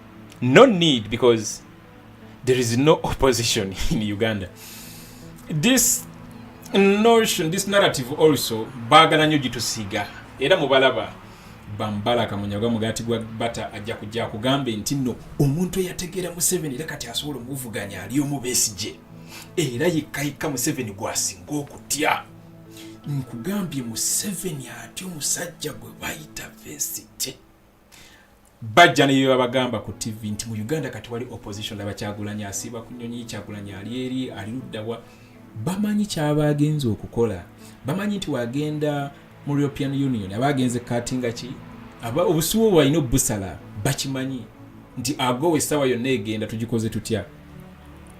no need because there is no opposition in Uganda. This notion, this narrative also bagala nnyo gitusiga era mubalaba bambala kamunyaga mugati gwa bata ajja kujja kugambe nti nno omuntu eyategeera Museveni era kati asobola omuvuganya ali omubesije era yekayika Museveni gwasinga okutya. Nkugambye Museveni ati omusajja gwe bayita Vesite bajja neyo abagamba ku TV nti mu Uganda kati wali opposition laba Kyagulanyi asiba ku nnyonyi, Kyagulanyi ali eri ali luddawa. Bamanyi kyabagenza okukola, bamanyi nti wagenda mu European Union abagenze katinga ki obusuwo bwalina obusala bakimanyi nti agowe essaawa yonna egenda tugikoze tutya.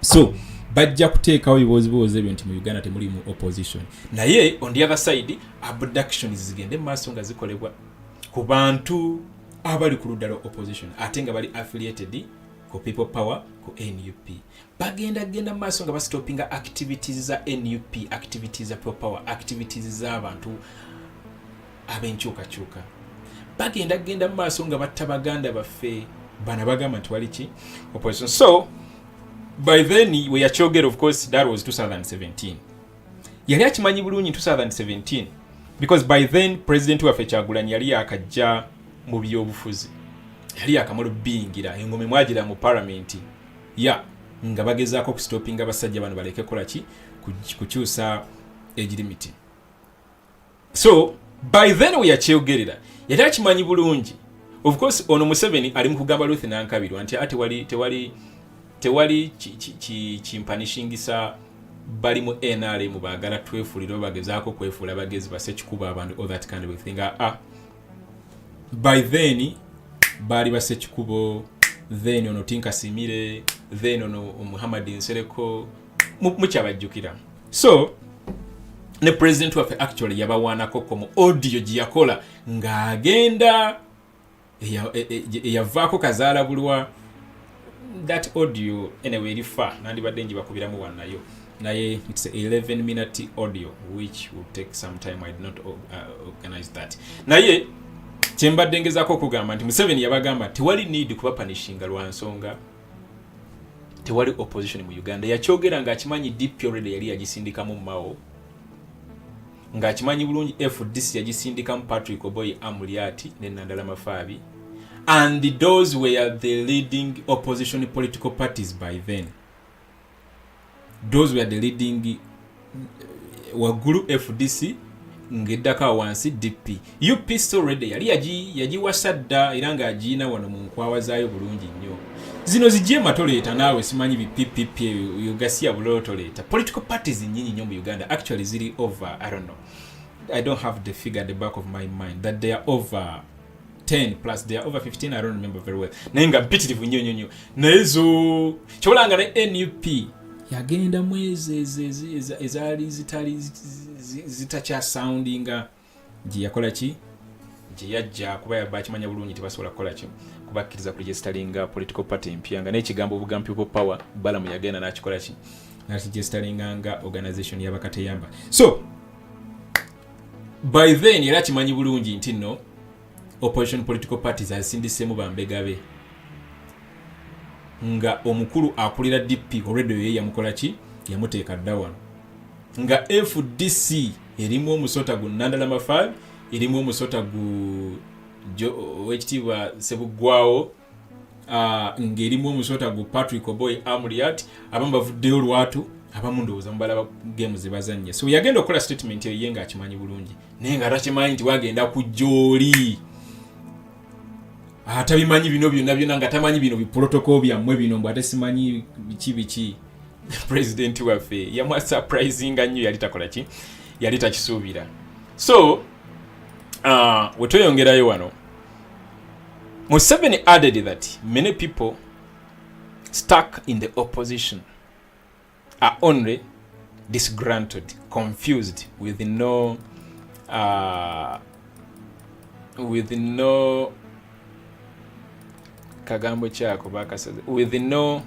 So bajja kuteekawo ebibooziboozi ebyo nti mu Uganda temuli mu opposition, naye on the other side abductions zigende mu maaso nga zikolebwa ku bantu abali ku ludda lwa opposition ate nga bali affiliated ku people power ku NUP. Bagenda mu maaso nga bastopinga activities za NUP, activities za people power, activities z'abantu ab'enkyukakyuka. Bagenda mu maaso nga batta baganda baffe bana bagamba nti wali ki opposition. So by then we akyogera, of course that was 2017. Yali akimanyi bulungi 2017 because by then president waffe Kyagulanyi yali akajja mu byobufuzi, yali akamalo bingira engome mwagira mu parliament nga bagezaako okustopinga abasajja bano baleke kola ki kukyusa age limit. So by then we akyogerera yali akimanyi bulungi. Of course ono Museveni ali mu kugamba Ruth Nankabirwa nti tewali kimpanishingisa bali mu NRM baagala twefuulira bagezaako kwefuula bagezi basekikuba abantu all that kind of thing. By then bali basekikubo, then ono Tinka Simire, then ono Muhammad Nsereko mukyabajjukira. So ne president waffe actually yabawaanako mu audio giyakola ng'agenda eyavaako kazaala bulwa. That audio anyway ilifa nandibadde njibakubiramu wannayo naye it's a 11-minute audio which will take some time. I did not organize that. Naye kyembadde ngezaako okugamba nti Museveni yabagamba tewali need kuba punishinga lwa nsonga tewali opposition mu Uganda. Yakyogera ng'akimanyi DP already yali yagisindikamu Mao, ng'akimanyi bulungi FDC yagisindikamu Patrick Oboy Amuliati ne Nandala Mafabi, and those were the leading opposition political parties by then. Those were the leading wagulu FDC ngedaka wansi DP. UP still ready yali yagiwasadda era nga agiina wano mu nkwawa zaayo bulungi nnyo. Zino zijje matoleta naawe simanyi PPP Uganda bulotoleta. Political parties nyinyi nnyo mu Uganda actually ziri over, I don't know, I don't have the figure at the back of my mind that they are over 10 plus, they are over 15, I don't remember very well. Nenga mpitirivu nnyo naezo kyolanga ne NUP yagenda mwezi ezali zitachya soundinga gye yakola ki gye yajja kuba yabakimanya bulungi tebasobola kukola ki kubakkiriza ku registeringa political party empyanga n'ekigambo obugambi people power balamu yagenda n'akikola ki n'akigisteringa nga organization y'abakateyamba. So by then era kimanyi bulungi nti no opposition political parties asindisemu bambegabe nga omukulu akulira DP already ye yamukola ki yamuteeka down nga FDC erimu omusota gu Nandala Mafabi, erimu omusota gu wekitiibwa Sebugwawo, ng'erimu omusota gu Patrick Oboy Amuliat, abamu bavuddeyo lwatu, abamu ndowooza mubalaba games ze bazannya. So yagenda okukola statement eyo ye ng'akimanyi bulungi naye nga takimanyi nti wagenda ku gy'oli atabimanyi bino byonna nga tamanyi bino biprotocol byammwe bino mbw ate simanyi biki president waffe yamwa surprisinga nnyo yali takola ki yali takisuubira. So wetweyongerayo wano Museveni added that many people stuck in the opposition are only disgruntled, confused, with no kagambo kyako bakasaze, with no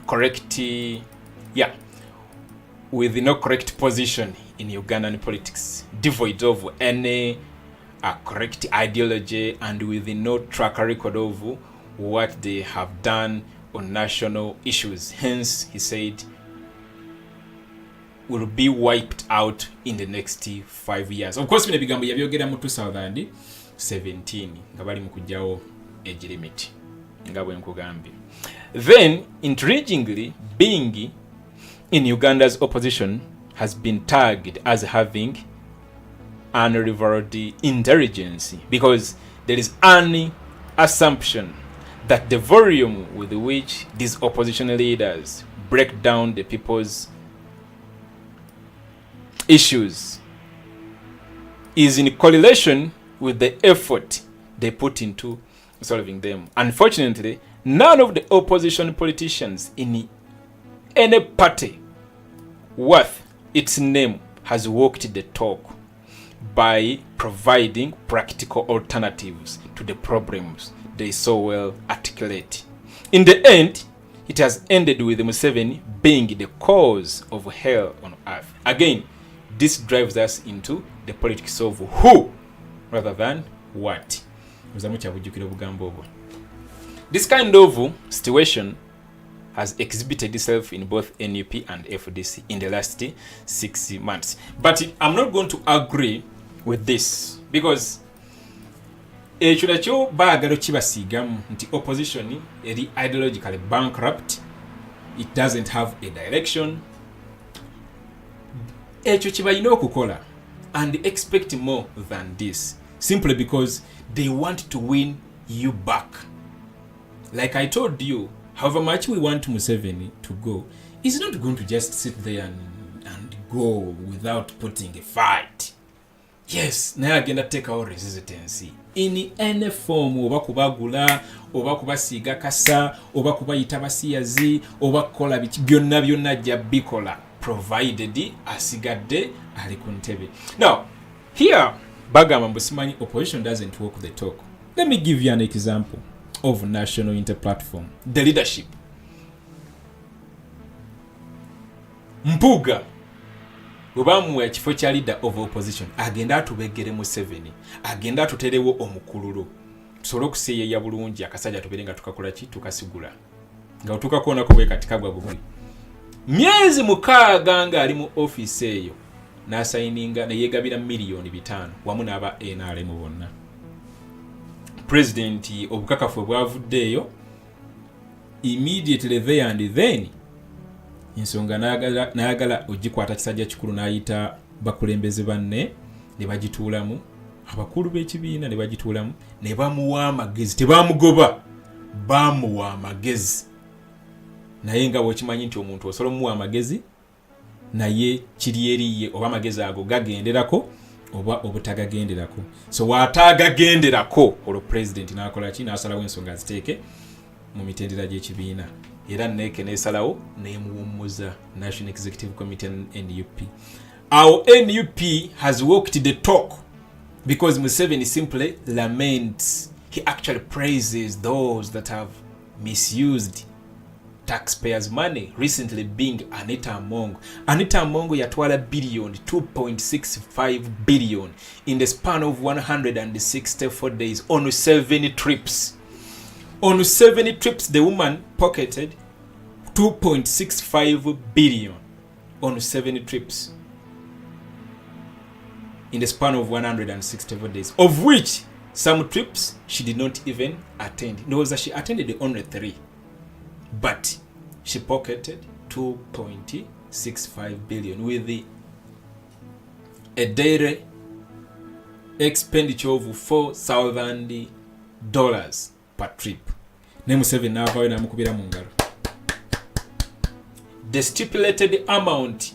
correct position in Ugandan politics, devoid of any correct ideology, and with no track record of what they have done on national issues. Hence, he said, will be wiped out in the next 5 years. Of course, bino bigambo yabyogera mu 2017 nga bali mu kujjawo age limit nga bwe nkugambye. Then, intriguingly, being in Uganda's opposition has been tagged as having unrivaled intelligence, because there is an assumption that the volume with which these opposition leaders break down the people's issues is in correlation with the effort they put into solving them. Unfortunately, none of the opposition politicians in any party worth its name has walked the talk by providing practical alternatives to the problems they so well articulate. In the end, it has ended with Museveni being the cause of hell on earth. Again, this drives us into the politics of who rather than what. This kind of situation has exhibited itself in both NUP and FDC in the last 6 months. But I'm not going to agree with this because ekyo nakyo baagala kibasiigamu nti opposition eri ideologically bankrupt, it doesn't have a direction. Ekyo kibalina okukola and expect more than this, simply because they want to win you back. Like I told you, however much we want Museveni to go, he's not going to just sit there and go without putting a fight. Yes, naye agenda take our resistance in any form, oba kubagula, oba kubasiiga kasa, oba kubayita basiyazi, oba kukola byonna byonna ajja bikola, provided asigadde ali ku ntebe. Now, here bagamba mbu simanyi opposition doesn't walk the talk. Let me give you an example of national interplatform, the leadership. Mpuga Ubamu ekifo kya leader of opposition agenda atubegere Museveni, agenda atuterewo omukululo tusobole okuseeya bulungi akasajja tuberenga tukakola ki tukasigula nga tukakona ko katika gwa Bobi. Myezi 6 nga ali mu office eyo n'asayininga ne yegabira miliyoni 5 wamu n'aba NRM bonna. President obukakafu bwavuddeyo immediately there and then ensonga nayagala ogikwata kisajja kikulu n'ayita bakulembeze banne ne bagituulamu, abakulu b'ekibiina ne bagituulamu ne bamuwa amagezi, tebamugoba, bamuwa amagezi. Naye nga bw'okimanyi nti omuntu osobola omuwa amagezi naye kiri eriye oba amagezi ago gagenderako oba obutagagenderako. So waatagagenderako olwo president n'akola ki, n'asalawo ensonga ziteeke mu mitendera gy'ekibiina. Era neke nesalawo nemuwummuza National Executive Committee and NUP. Our NUP has walked the talk because Museveni simply laments. He actually praises those that have misused taxpayers' money, recently being Anita Amongo. Anita Amongo yatwala billion, 2.65 billion in the span of 164 days on 7 trips. On 7 trips, the woman pocketed 2.65 billion on 7 trips in the span of 164 days, of which some trips she did not even attend. No, she attended only 3, but she pocketed 2.65 billion with a daily expenditure of $4,000 per trip. Name 7 n'avaayo n'amukubira mu ngalo. The stipulated amount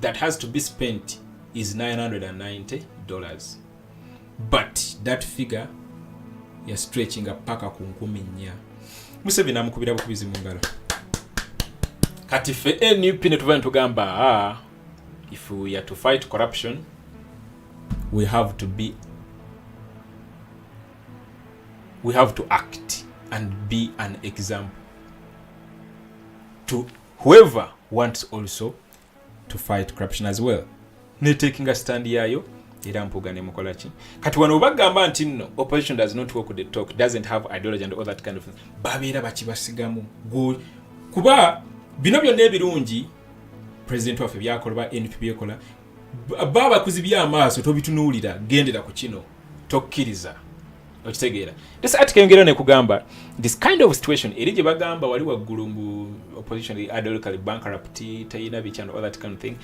that has to be spent is $990, but that figure you're stretching a paka ku 10,000. Museveni n'amukubira bukubizi mu ngalo. Kati fe NUP ne tuva ntugamba if we are to fight corruption, we have to act and be an example to whoever wants also to fight corruption as well. Ne taking a stand yayo era mpuga ne mukola ki. Kati wano bagamba nti no, opposition does not walk the talk, doesn't have ideology and all that kind of thing. Babeera bakibasigamu kuba bino byonna ebirungi president waffe byakola ba NUP byekola baba kuzibya amaaso tobitunuulira gendera ku kino tokkiriza okitegeera. This article ngero ne kugamba this kind of situation eri gye bagamba wali waggulu mu opposition ideologically bankrupt tayina bichi and all that kind of thing.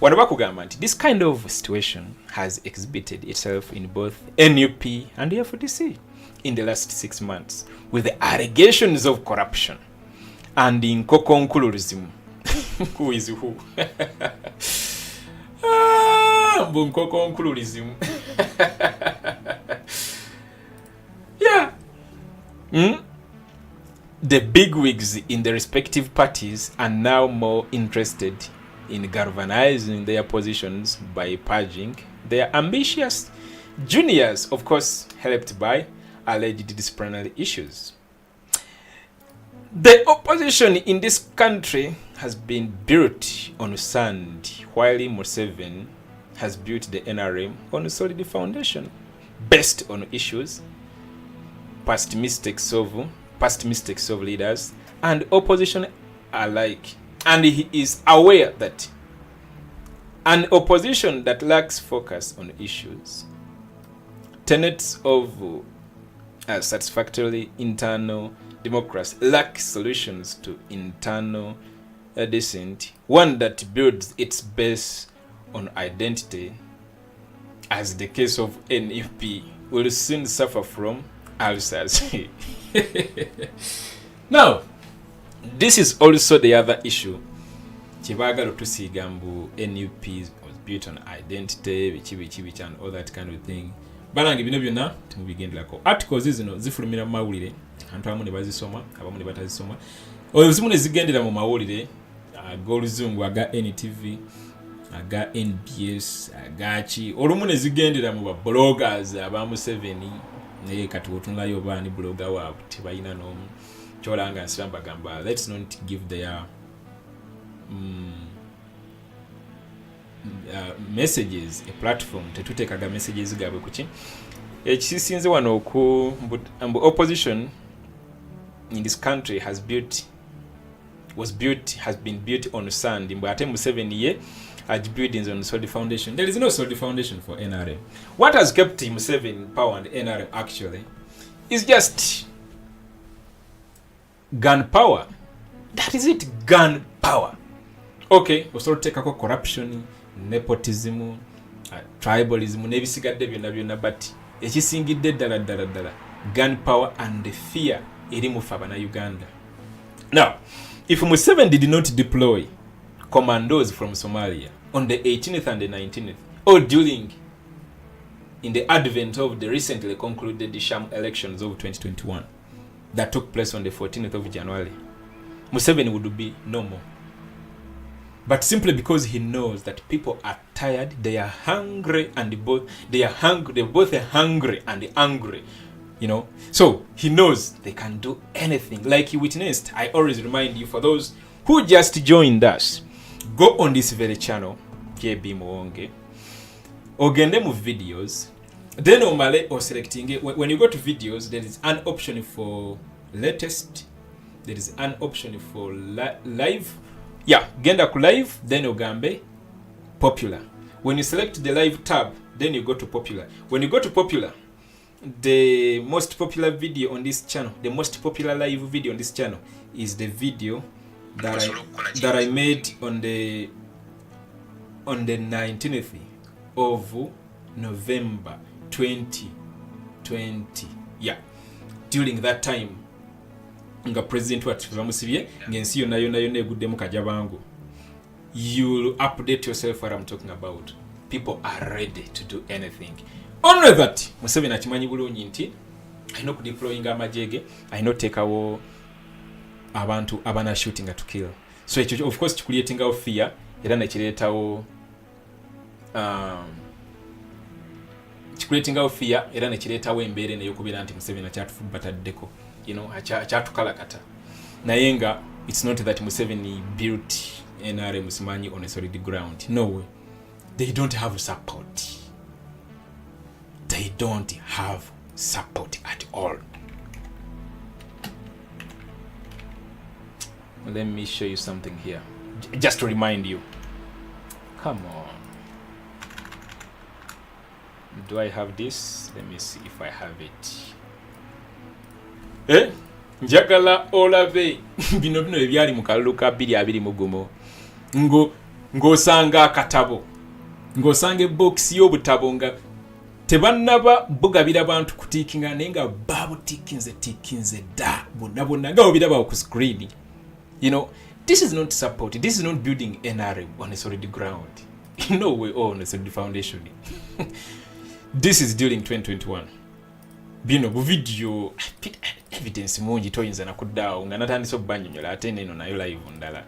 Wano bakugamba nti this kind of situation has exhibited itself in both NUP and the FDC. in the last 6 months with the allegations of corruption and nkokonkulurism. Who is who? Nkokonkulurism. Yeah. The bigwigs in the respective parties are now more interested in galvanizing their positions by purging their ambitious juniors, of course, helped by alleged disciplinary issues. The opposition in this country has been built on sand, while Museveni has built the NRM on a solid foundation based on issues, past mistakes of leaders and opposition alike. And he is aware that an opposition that lacks focus on issues, tenets of satisfactory internal democracy, lacks solutions to internal dissent, one that builds its base on identity, as the case of NFP, will soon suffer from ulcers. Now, this is also the other issue. Chibagalo tusiga mbu NUP was built on identity, bichi and all that kind of thing. Balangi bino byonna tumubigenderako. Articles zino zifulumira mu mawulire, abantu abamu ne bazisoma, abamu ne batazisoma. Ozimu ne zigendera mu mawulire, ag'oluzungu aga NTV, aga NBS, agachi. Olumu ne zigendera mu bloggers abamu 7 naye kati otunulayo baani blogger waabwe tebalina n'omu. Cholanga nsamba gamba, let's not give their messages a platform. Tetutekaga messages gaabwe kuki ekisinze wano ku opposition in this country has been built on sand. Mbu ate mu 7 year buildings on solid foundation. There is no solid foundation for NRM. What has kept him 7 power and NRM actually is just gun power. That is it, gun power. Okay, also take a corruption, nepotism, tribalism, nebisigadde byonna but ekisingidde ddala gun power and the fear eri mu fabana Uganda. Now, if Museveni did not deploy commandos from Somalia on the 18th and the 19th, or in the advent of the recently concluded sham elections of 2021 that took place on the 14th of January, Museveni would be no more. But simply because he knows that people are tired, they are hungry, and they're both hungry and angry, you know. So he knows they can do anything. Like he witnessed, I always remind you, for those who just joined us, go on this very channel, JBMuwonge, ogende mu videos, then omale or selecting it. When you go to videos, there is an option for latest, there is an option for live. Yeah, genda ku live, then ogambe popular. When you select the live tab, then you go to popular. When you go to popular, the most popular video on this channel, the most popular live video on this channel is the video that I made on the 19th of November 2020. Yeah, during that time, nga president wa bamusibye ngensi yonna eguddemu kajabangu. You'll update yourself what I'm talking about. People are ready to do anything. Only that Museveni akimanyi bulungi nti alina okudeployinga amajege, alina oteekawo abantu abana shooting to kill. So ekyo of course kikuleetingawo fear era nekireetawo embeera neyokubeera nti Museveni akyatufubataddeko, you know, akyatukalakata. Naye nga it's not that Museveni built NRM simanyi on a solid ground. No way. They don't have support. They don't have support at all. Let me show you something here. Just to remind you. Come on. Do I have this? Let me see if I have it. Njagala olabe bino ebyali mu kalulu ka 221 ng'osanga akatabo, ng'osanga box y'obutabo nga tebannaba bugabira bantu kutiikinga naye nga babutiikinze dda bonna nga obiraba ku screen. You know, this is not support. This is not building NRM on a solid ground. No way on a solid foundation. This is during 2021. Bino bu video evidence mungi toyinza na kuddawo nga natandise obbanyonyola ate neno nayo live ndala.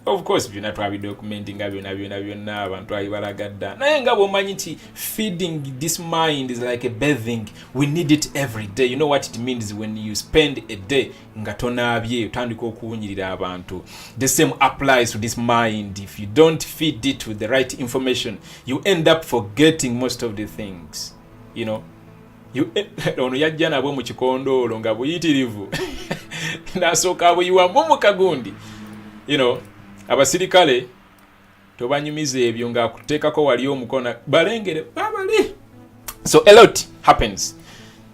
Of course byonna twabidocumenting nga byonna abantu ayibalagadda naye nga bwomanyi nti feeding this mind is like a bathing. We need it every day. You know what it means when you spend a day nga tonaabye otandika okuwunyirira abantu. The same applies to this mind. If you don't feed it with the right information, you end up forgetting most of the things. You know, ono yajja nabwe mu kikondoolo nga buyitirivu nasooka buyiwamu mu kagundi. You know, abasirikale tobanyumiza ebyo nga kuteekako wali omukona balengere babali. So a lot happens.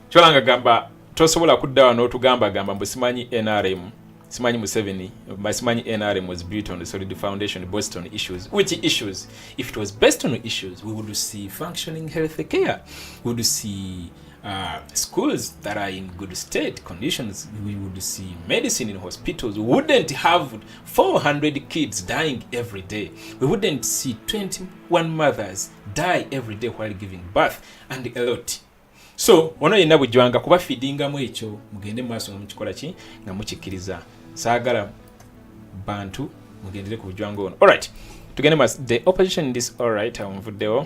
Kyolanga gamba tosobola kudda wano otugamba mbu simanyi NRM, simanyi Museveni, simanyi NRM was built on a solid foundation based on issues. Which issues? If it was based on issues, we would see functioning health care. We would see schools that are in good state conditions. We would see medicine in hospitals. We wouldn't have 400 kids dying every day. We wouldn't see 21 mothers die every day while giving birth, and a lot. So ono yenna bujwanga kuba feedingamu ekyo mugende maaso nga mukikola ki nga mukikkiriza. Saagala bantu mugendere ku bujwanga ono. Alright, tugende maaso. The opposition in this, alright, amvuddewo.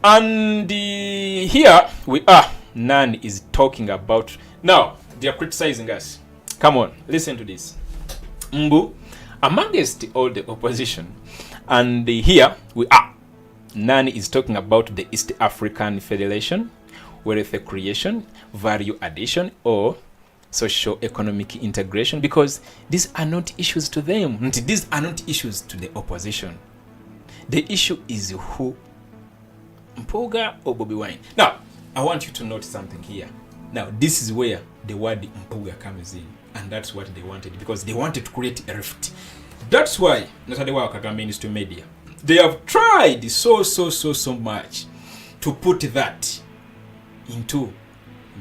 And here we are. None is talking about. Now, they are criticizing us. Come on, listen to this. Mbu, amongst all the opposition, and here we are. None is talking about the East African Federation, wealth creation, value addition, or socio-economic integration, because these are not issues to them. These are not issues to the opposition. The issue is who, Mpuga or Bobiwine. Now, I want you to note something here. Now, this is where the word Mpuga comes in, and that's what they wanted, because they wanted to create a rift. That's why Natadewa Kagame Ministry Media, they have tried so much to put that into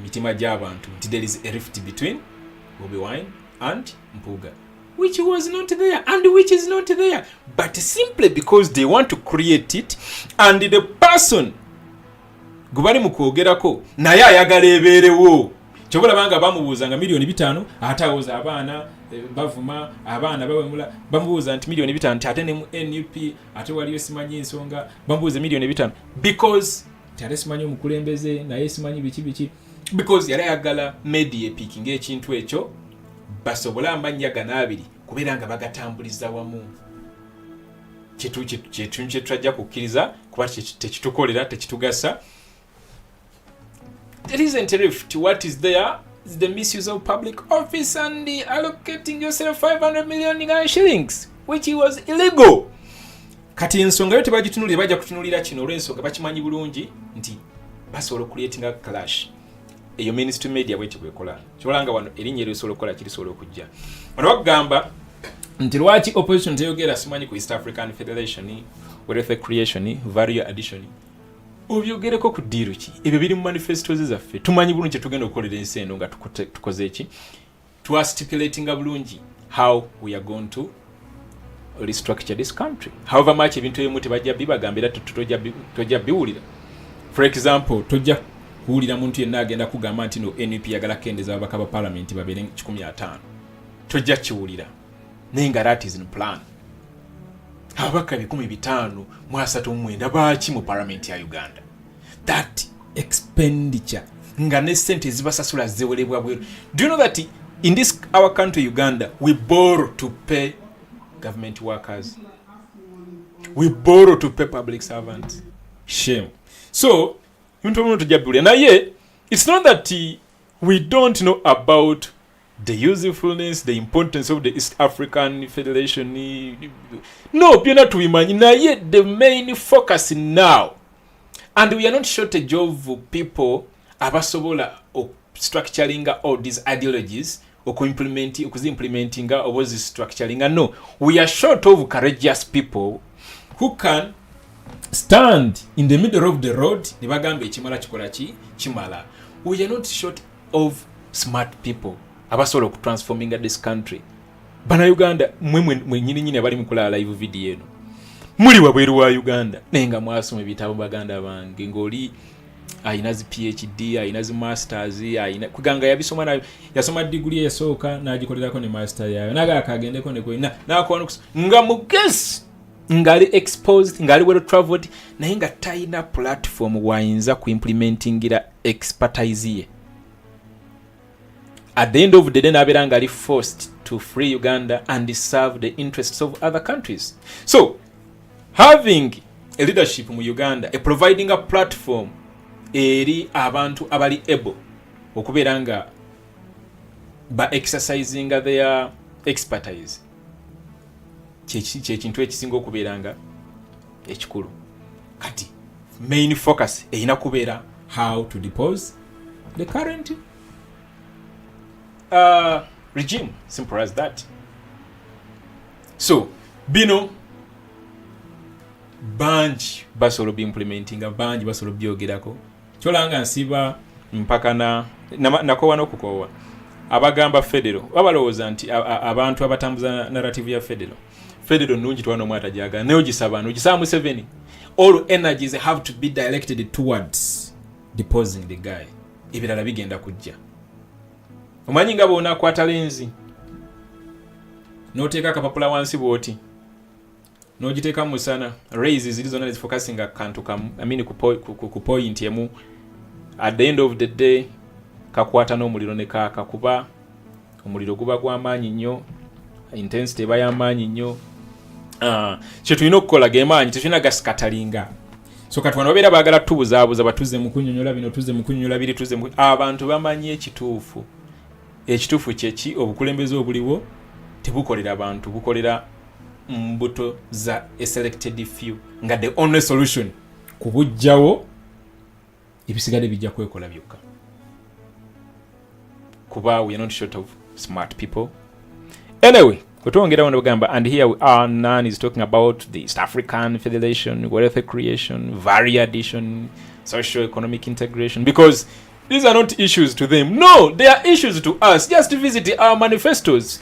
mitima jabantu. There is a rift between Bobiwine and Mpuga, which was not there and which is not there, but simply because they want to create it, and the person gubali mukwogerako naye ayagala ebeerewo. Kyobola banga bamubuuzanga $5,000,000 atawuza abaana bavuma abaana bawemula bamubuuza nti $5,000,000 ate ne mu NUP ate waliyo simanyi ensonga bamubuuza $5,000,000 because ate simanyi omukulembeze naye simanyi biki because yali ayagala media epikinga ekintu ekyo basobola amannya gana abiri kubeera nga bagatambuliza wamu. Kyetu kyetujja kukkiriza kuba tekitukolera tekitugasa. There isn't a rift. What is there is the misuse of public office and the allocating yourself 500 million shillings, which was illegal. Kati ensonga yo tebagitunulira, bajja kutunulira kino olw'ensonga bakimanyi bulungi nti basobola creating a clash. Eyo Ministry Media bwekyo bwekola. Kyolanga wano erinnya erisobola okukola kirisobola okujja. Wano bagamba nti lwaki opposition teyogera simanyi ku East African Federation, wealth creation, value addition. Obyogereko ku diiru ki? Ebyo biri mu manifestos zaffe. Tumanyi bulungi tugenda okukolera ensi eno nga tukoze eki. Stipulating bulungi how we are going to restructure this country. However much ebintu ebimu tebajja bibagambira tojja biwulira. For example, tojja kuwulira muntu yenna agenda kugamba nti no NUP yagala kendeza ababaka ba parliament babeere 150. Tojja kiwulira. Naye nga that is in plan. Ababaka 539 baaki mu parliament ya Uganda. That expenditure nga ne sente zibasasula ziwelebwa bweru. Do you know that in this our country Uganda we borrow to pay government workers? We borrow to pay public servants. Shame. So naye it's not that we don't know about the usefulness, the importance of the East African Federation. No, byonna tubimanyi naye the main focus now, and we are not shortage of people abasobola structuring all these ideologies okuzimplementing obozi structuring. No, we are short of courageous people who can stand in the middle of the road ne bagamba ekimala kikola kimala. We are not short of smart people abasobola okutransforminga this country. Bana Uganda mwe nyini abali mukola live video eno muli wabweru wa Uganda nenga mwasoma ebitabo baganda bange ngoli ayinazi PhD ayinazi masters ayina kuganga yabisoma nayo yasoma degree yasooka n'agikolerako ne master yayo naga akagendeko ne kwina nakwana nga mugezi ngali exposed ngali well traveled naye nga tayina platform wayinza ku implementingira expertise ye. At the end of the day nabera ngali forced to free Uganda and serve the interests of other countries. So having a leadership mu Uganda providing a platform eri abantu abali able okubeera nga ba exercising their expertise kintu ekisinga okubeera nga ekikulu. Kati main focus erina kubeera how to depose the current regime, simple as that. So bino banji basobola bi implementing banji basobola byogerako kyolanga nsiba mpaka nakowa n'okukowa abagamba federal babalowooza nti abantu abatambuza narrative ya federal nungi twana omwata jaga nayo gisaba nogisaba mu 7 all energies have to be directed towards deposing the guy. Ebirala bigenda kujja omanyi nga bona akwata lenzi noteeka akapapula wansi bwoti nogiteeka musana raise ziri zona focusing akantu kamu ku point emu at the end of the day kakwata n'omuliro ne kakuba omuliro guba gw'amaanyi nnyo intensity eba y'amaanyi nnyo kye tulina okukola gemaanyi tetulina gasikatalinga. So kati wano babeera baagala tubuzaabuza batuze mu kunnyonnyola bino tuze mu kunnyonnyola biri tuze mu abantu bamanyi ekituufu kyeki obukulembeze obuliwo tebukolera abantu bukolera mbuto za a selected few nga the only solution kubujjawo ebisigade bijja kwekola byokka kuba we are not short of smart people. Anyway, kutongera wano bagamba and here we are. Nan is talking about the East African Federation, wealth creation, value addition, socio-economic integration, because these are not issues to them. No, they are issues to us. Just visit our manifestos.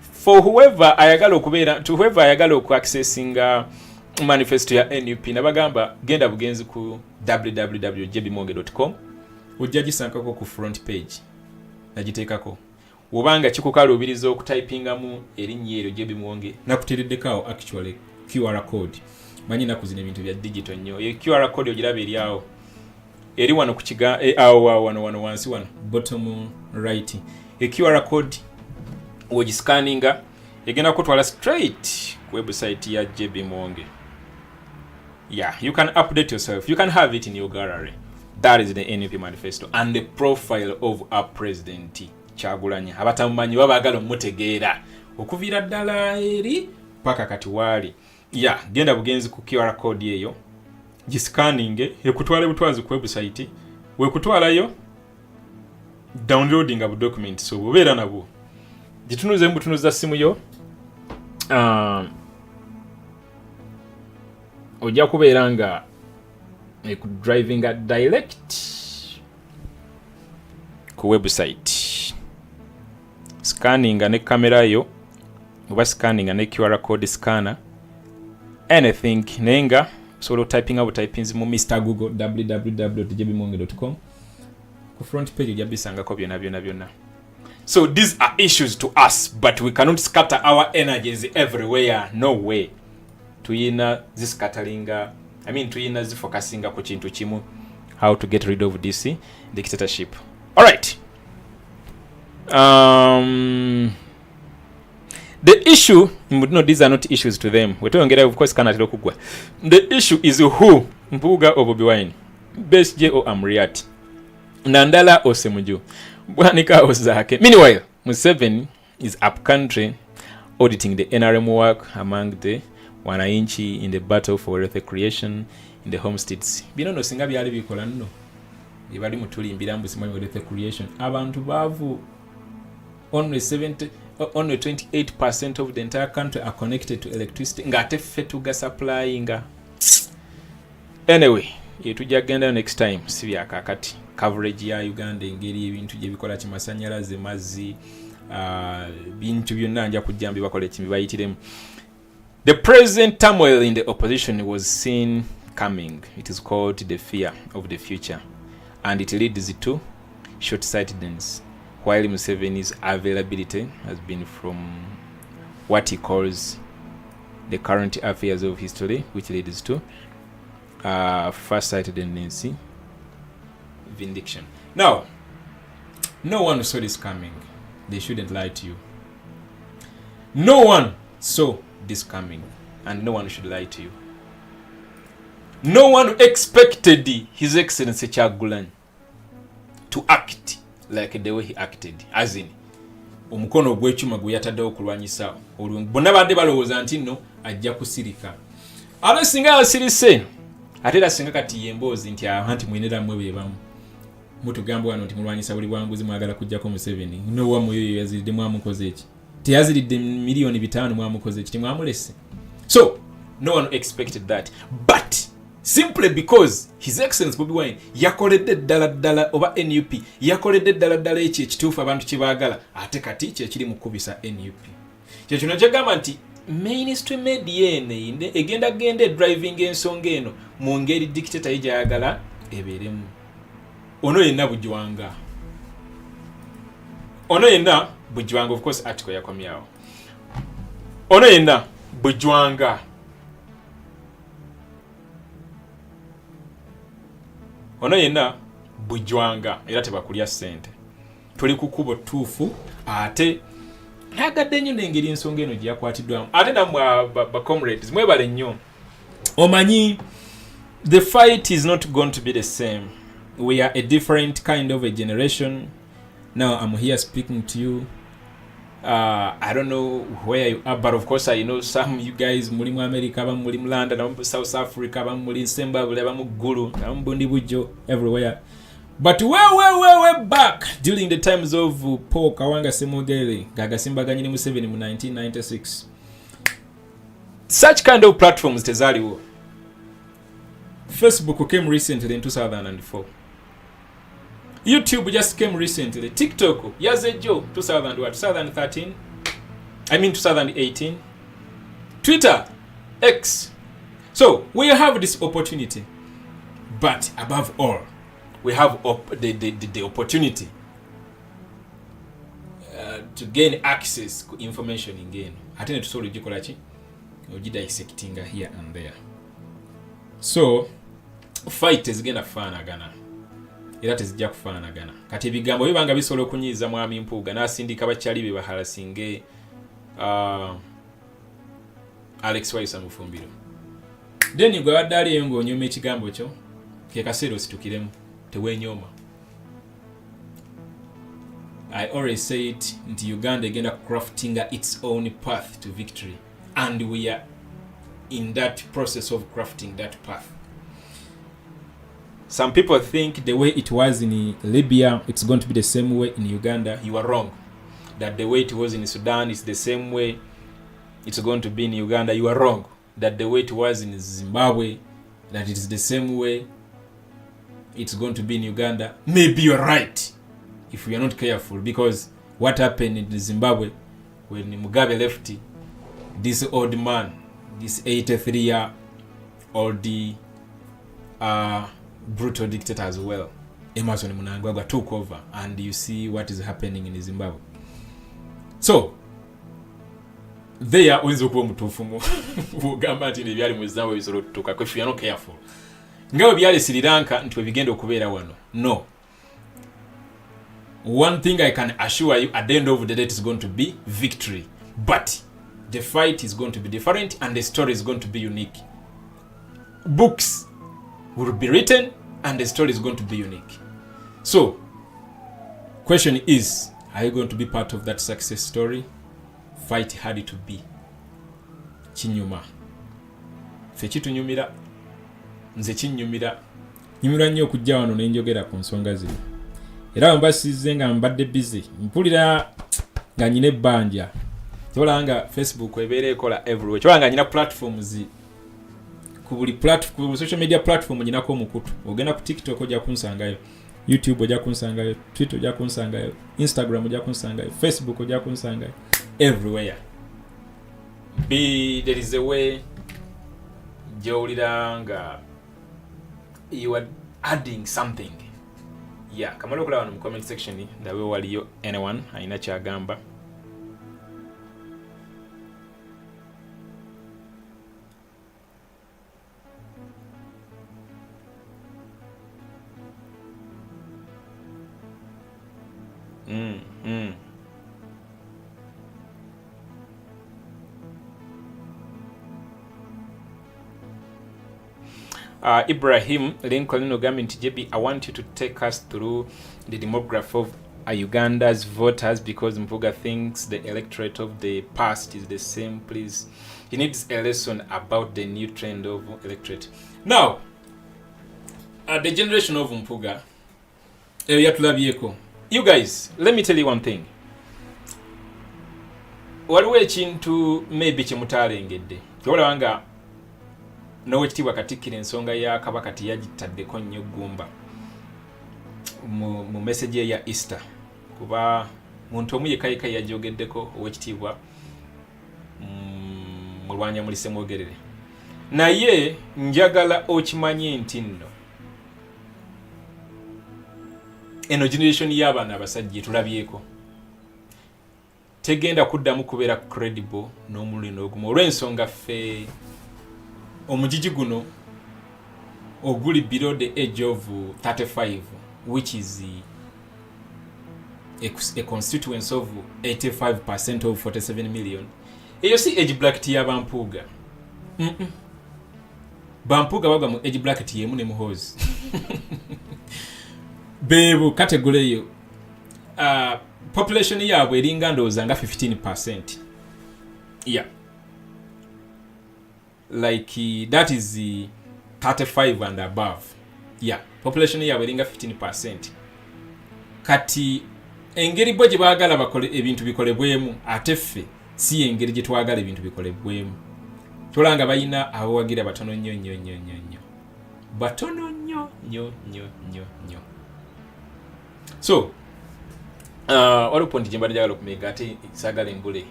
For whoever ayagala okubeera to whoever ayagala okuaccessing manifesto ya NUP nabagamba genda bugenzi ku www.jbmuwonge.com ojja gisankako ku front page nagiteekako wobanga kikukaluubiriza okutypingamu erinnya eryo JBMuwonge nakuteereddekawo actually QR code manyi naku zino ebintu bya digital nnyo ye QR code ogiraba eri awo eri wano ku kiga awo wano wansi wano bottom right a QR code wogiscanninga egenda kutwala straight ku website ya JBMuwonge. Yeah, you can update yourself. You can have it in your gallery. That is the NUP manifesto and the profile of our president Kyagulanyi. Abatamumanyi babagala mutegeera okuviira ddala eri paka kati wali. Yeah, genda bugenzi ku QR code eyo giscanning ekutwala butwazi ku website wekutwalayo downloading a document so bubeera nabwo gitunuze mbutunuza simu yo ojja kubeera nga driving a direct ku website scanning ne camera yo oba scanning ne QR code scanner anything nenga solo typing out typings mu Mr Google www.jbmuwonge.com ku front page ya bisanga ko byonna. So these are issues to us, but we cannot scatter our energies everywhere. No way. Tuyina ziscatteringga. Tuyina zifocusinga ku kintu kimu. How to get rid of this dictatorship. All right. The issue, no, these are not issues to them. We're talking of course kanatiro kugwa. The issue is who Mpuga or Bobiwine, Best J or Amriat, Nandala or Semuju. Bwanika Ozake. Meanwhile, Museveni is up country auditing the NRM work among the wananchi in the battle for wealth creation in the homesteads. Binono singa byali bikola nno. Ibali mutuli mbirambu simanyi wealth creation. Abantu bavu only 28% of the entire country are connected to electricity. Ngate fetuga supplying. Anyway, tujja kugenda next time si byakakati coverage ya Uganda engeri ebintu gye bikola kimasanyalaze mazzi bintu byonna nja kujja mbibakola ekimi bayitiremu. The present turmoil in the opposition was seen coming. It is called the fear of the future, and it leads to short-sightedness, while Museveni's availability has been from what he calls the current affairs of history, which leads to far-sightedness, vindication. Now, no one saw this coming. They shouldn't lie to you. No one saw this coming, and no one should lie to you. No one expected His Excellency Kyagulanyi to act like the way he acted, as in omukono ogw'ekyuma gwe yataddewo okulwanyisa olungi. Bonna badde balowooza nti nno ajja kusirika. Ate singa yasirise, ate era singa kati yemboozi nti nti mwenera mmwe beebamu. Mutugamba wano nti mulwanyisa buli bwanguzi mwagala kujjako Museveni. No wamu yoyo yaziridde mwamukoze eki. Teyaziridde miliyoni 5 mwamukoze eki. Temwamulese. So, no one expected that. But simply because His Excellency Bobiwine yakoledde ddala oba NUP yakoledde ddala ekyo ekituufu abantu kye baagala, ate kati kye kiri mu kubisa NUP. Kye kino kyagamba nti mainstream media ene egenda driving ensonga eno mu ngeri dictator ye gyayagala ebeeremu. Ono yenna Bujwanga. Of course article yakomyawo. Ono yenna Bujwanga. Ono yenna Bujwanga era tebakulya ssente. Tuli ku kubo tuufu ate nagadde nnyo n'engeri ensonga eno gye yakwatiddwamu. Ate nammwe ba comrades mwebale nnyo. Omanyi, the fight is not going to be the same. We are a different kind of a generation. Now I'm here speaking to you. I don't know where you are, but of course I know some you guys muri mu America, abamu muri mu London, abamu South Africa, abamu muri Zimbabwe, abamu Gulu, abamu Bundi Bujo, everywhere. But way back during the times of Paul Kawanga Semogere, Gagasimbaganye ne Museveni mu 1996. Such kind of platforms tezaliwo. Facebook came recently in 2004. YouTube just came recently. TikTok yazejo 2013. I mean 2018. Twitter, X. So we have this opportunity, but above all, we have the opportunity to gain access to information again. Atene tusolo gikola ki? Dissecting here and there. So fight is gonna fanagana. Era tezijja kufaanagana. Kati ebigambo bibanga bisobola okunyiiza mwami Mpuuga n'asindika bakyali be bahalasinge Alex Waisa Mufumbiro. Then gwe wadde aliyo ng'onyoma ekigambo kyo ke kaseera ositukiremu teweenyooma. I always say it nti Uganda egenda crafting its own path to victory, and we are in that process of crafting that path. Some people think the way it was in Libya, it's going to be the same way in Uganda. You are wrong. That the way it was in Sudan is the same way it's going to be in Uganda. You are wrong. That the way it was in Zimbabwe, that it is the same way it's going to be in Uganda. Maybe you're right if we are not careful, because what happened in Zimbabwe when Mugabe left, this old man, this 83-year-old brutal dictator as well, Emerson Mnangagwa, took over, and you see what is happening in Zimbabwe. So there oyinza okuba omutuufu mu bugamba nti ebyali mu Zimbabwe bisobola okutuuka if you are not careful. Ngawe byali Sri Lanka nti bigenda okubeera wano. No. One thing I can assure you, at the end of the day, it is going to be victory. But the fight is going to be different, and the story is going to be unique. Books will be written, and the story is going to be unique. So, question is, are you going to be part of that success story? Fight hard to be. Kinyuma. Fe kitunyumira. Nze kinyumira. Nyumira nnyo okujja wano ne njogera ku nsonga zino. Era mbasize nga mbadde busy. Mpulira nga nyine ebbanja. Kyolanga Facebook ebeera ekola everywhere. Kyolanga nyina platforms ku buli platform, ku social media platform nyinako omukutu. Ogenda ku TikTok ojja kunsangayo, YouTube ojja kunsangayo, Twitter ojja kunsangayo, Instagram ojja kunsangayo, Facebook ojja kunsangayo, everywhere. There is a way jowulira you are adding something. Yeah, kamala okulaba mu comment section ndabe waliyo anyone alina kyagamba. Ibrahim Lincoln Ogament JB, I want you to take us through the demography of Uganda's voters because Mpuga thinks the electorate of the past is the same. Please, he needs a lesson about the new trend of electorate. Now, the generation of Mpuga, you guys, let me tell you one thing. Waliwo ekintu maybe kimutalengedde. Kyolanga nowe kitiibwa Katikkiro ensonga ya Kabaka teyagitaddeko nnyo ggumba mu message ya Easter. Kuba muntu omu yekayika yajogeddeko ow'ekitiibwa mulwanya mulise mwogerere. Naye njagala okimanye nti nno eno generation y'abaana abasajja tulabyeko tegenda kuddamu kubeera credible n'omulundi n'ogumu olw'ensonga ffe omujiji guno oguli below the age of 35, which is a constituency of 85% of 47 million. Eyo si age bracket ya Bampuga. Bampuga baga mu age bracket yemu ne muhozi. Bebo category yo. Population yabwe eringa ndoza nga 15%. Yeah. Like that is 35 and above. Yeah, population yabwe eringa 15%. Kati engeri bwe gye baagala bakole ebintu bikolebwemu ate ffe si engeri gye twagala ebintu bikolebwemu. Tolanga bayina abawagira batono nnyo. Batono nnyo. So, olupondi jemba njagala okumega ate sagala engule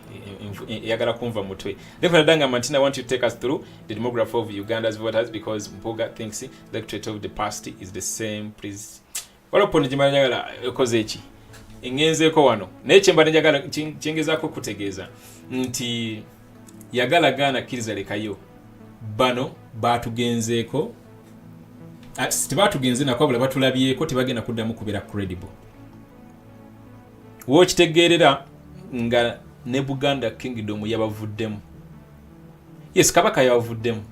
yagala kunva mutwe. Reverend Danga Martina, I want you to take us through the demography of Uganda's voters because Mpuga thinks the electorate of the past is the same. Please. Olupondi jemba njagala okoze eki. Engenzeko wano. Naye kyemba njagala kyengezaako kutegeeza nti yagala gana kiriza lekayo. Bano batugenzeeko. Tebatugenze nakwabula batulabyeko tebagenda kuddamu kubeera credible. Wokitegeerera nga ne Buganda Kingdom yabavuddemu. Yes, Kabaka yabavuddemu.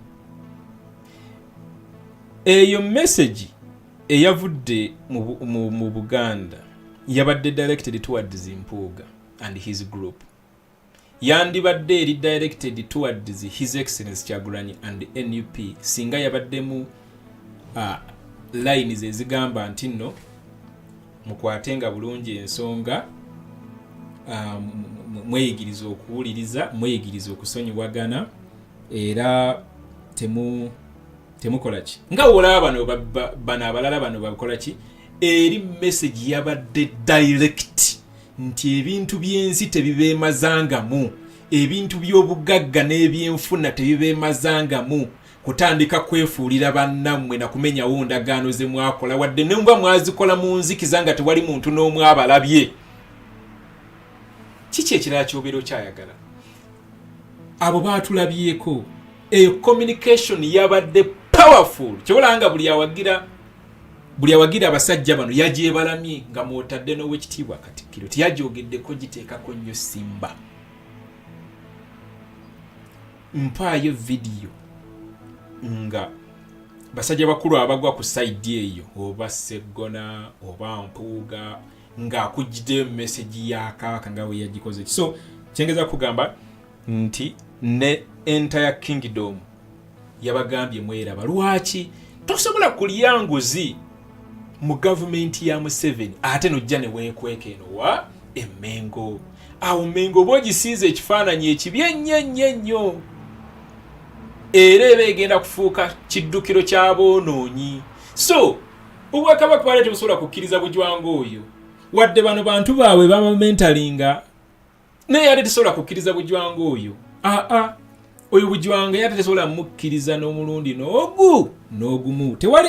Eyo message eyavudde mu Buganda yabadde directed towards Mpuga and his group. Yandibadde eri directed towards His Excellency Kyagulanyi and NUP singa yabaddemu lines ezigamba nti nno mukwatenga bulungi ensonga mweyigiriza okuwuliriza mweyigiriza okusonyiwagana era temukola ki nga olaba bano abalala bano bakola ki eri message yabadde direct nti ebintu by'ensi tebibeemazangamu ebintu by'obugagga n'ebyenfuna tebibeemazangamu kutandika kwefuulira bannammwe na kumenyawo ndagaano ze mwakola wadde ne mba mwazikola mu nzikiza nga tewali muntu n'omu abalabye. Kiki ekirala ky'obeera okyayagala? Abo baatulabyeko. Eyo communication yabadde powerful. Kyolanga buli awagira abasajja bano yagyebalamye nga mwotadde n'owekitiibwa Katikkiro teyagyogeddeko giteekako nnyo simba. Mpaayo video nga basajja bakulu abagwa ku side eyo oba Sseggona oba Mpuuga nga akujjidde message ya Kabaka nga we yagikoze. So kyengeza kugamba nti ne entire kingdom yabagambye mweraba lwaki tosobola kulya nguzi mu government ya Museveni ate nojja ne weekweka eno wa Emmengo. Awo Mmengo bogisiize ekifaananyi ekibi ennyo. era eba egenda kufuuka kiddukiro ky'aboonoonyi. So obwakabaka bwali tebusobola kukkiriza Bujwanga oyo wadde bano bantu baabwe bamamentalinga naye ate tesobola kukkiriza Bujwanga oyo. Oyo Bujwanga yate tesobola mukkiriza n'omulundi n'ogumu. Tewali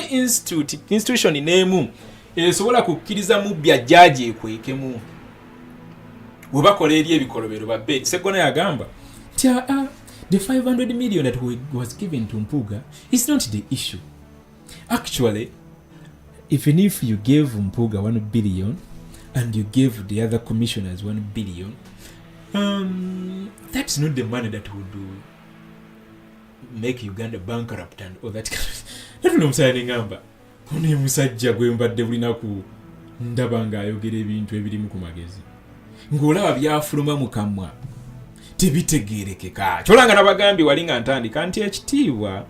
institution n'emu esobola kukkiriza mubbi ajjaaji ekwekemu bwe bakola eri ebikolobero babbe. Sseggona yagamba nti the 500 million that was given to Mpuuga is not the issue. Actually, even if you gave Mpuuga 1 billion and you gave the other commissioners 1 billion, that's not the money that would make Uganda bankrupt and all that kind of thing. Omusajja ngamba ono musajja gwe mbadde bulinaku ndaba ng'ayogera ebintu ebirimu ku magezi ng'olaba byafuluma mu kamwa tebitegeerekeka. Kyolanga nabagambye wali nga ntandika nti ekitiibwa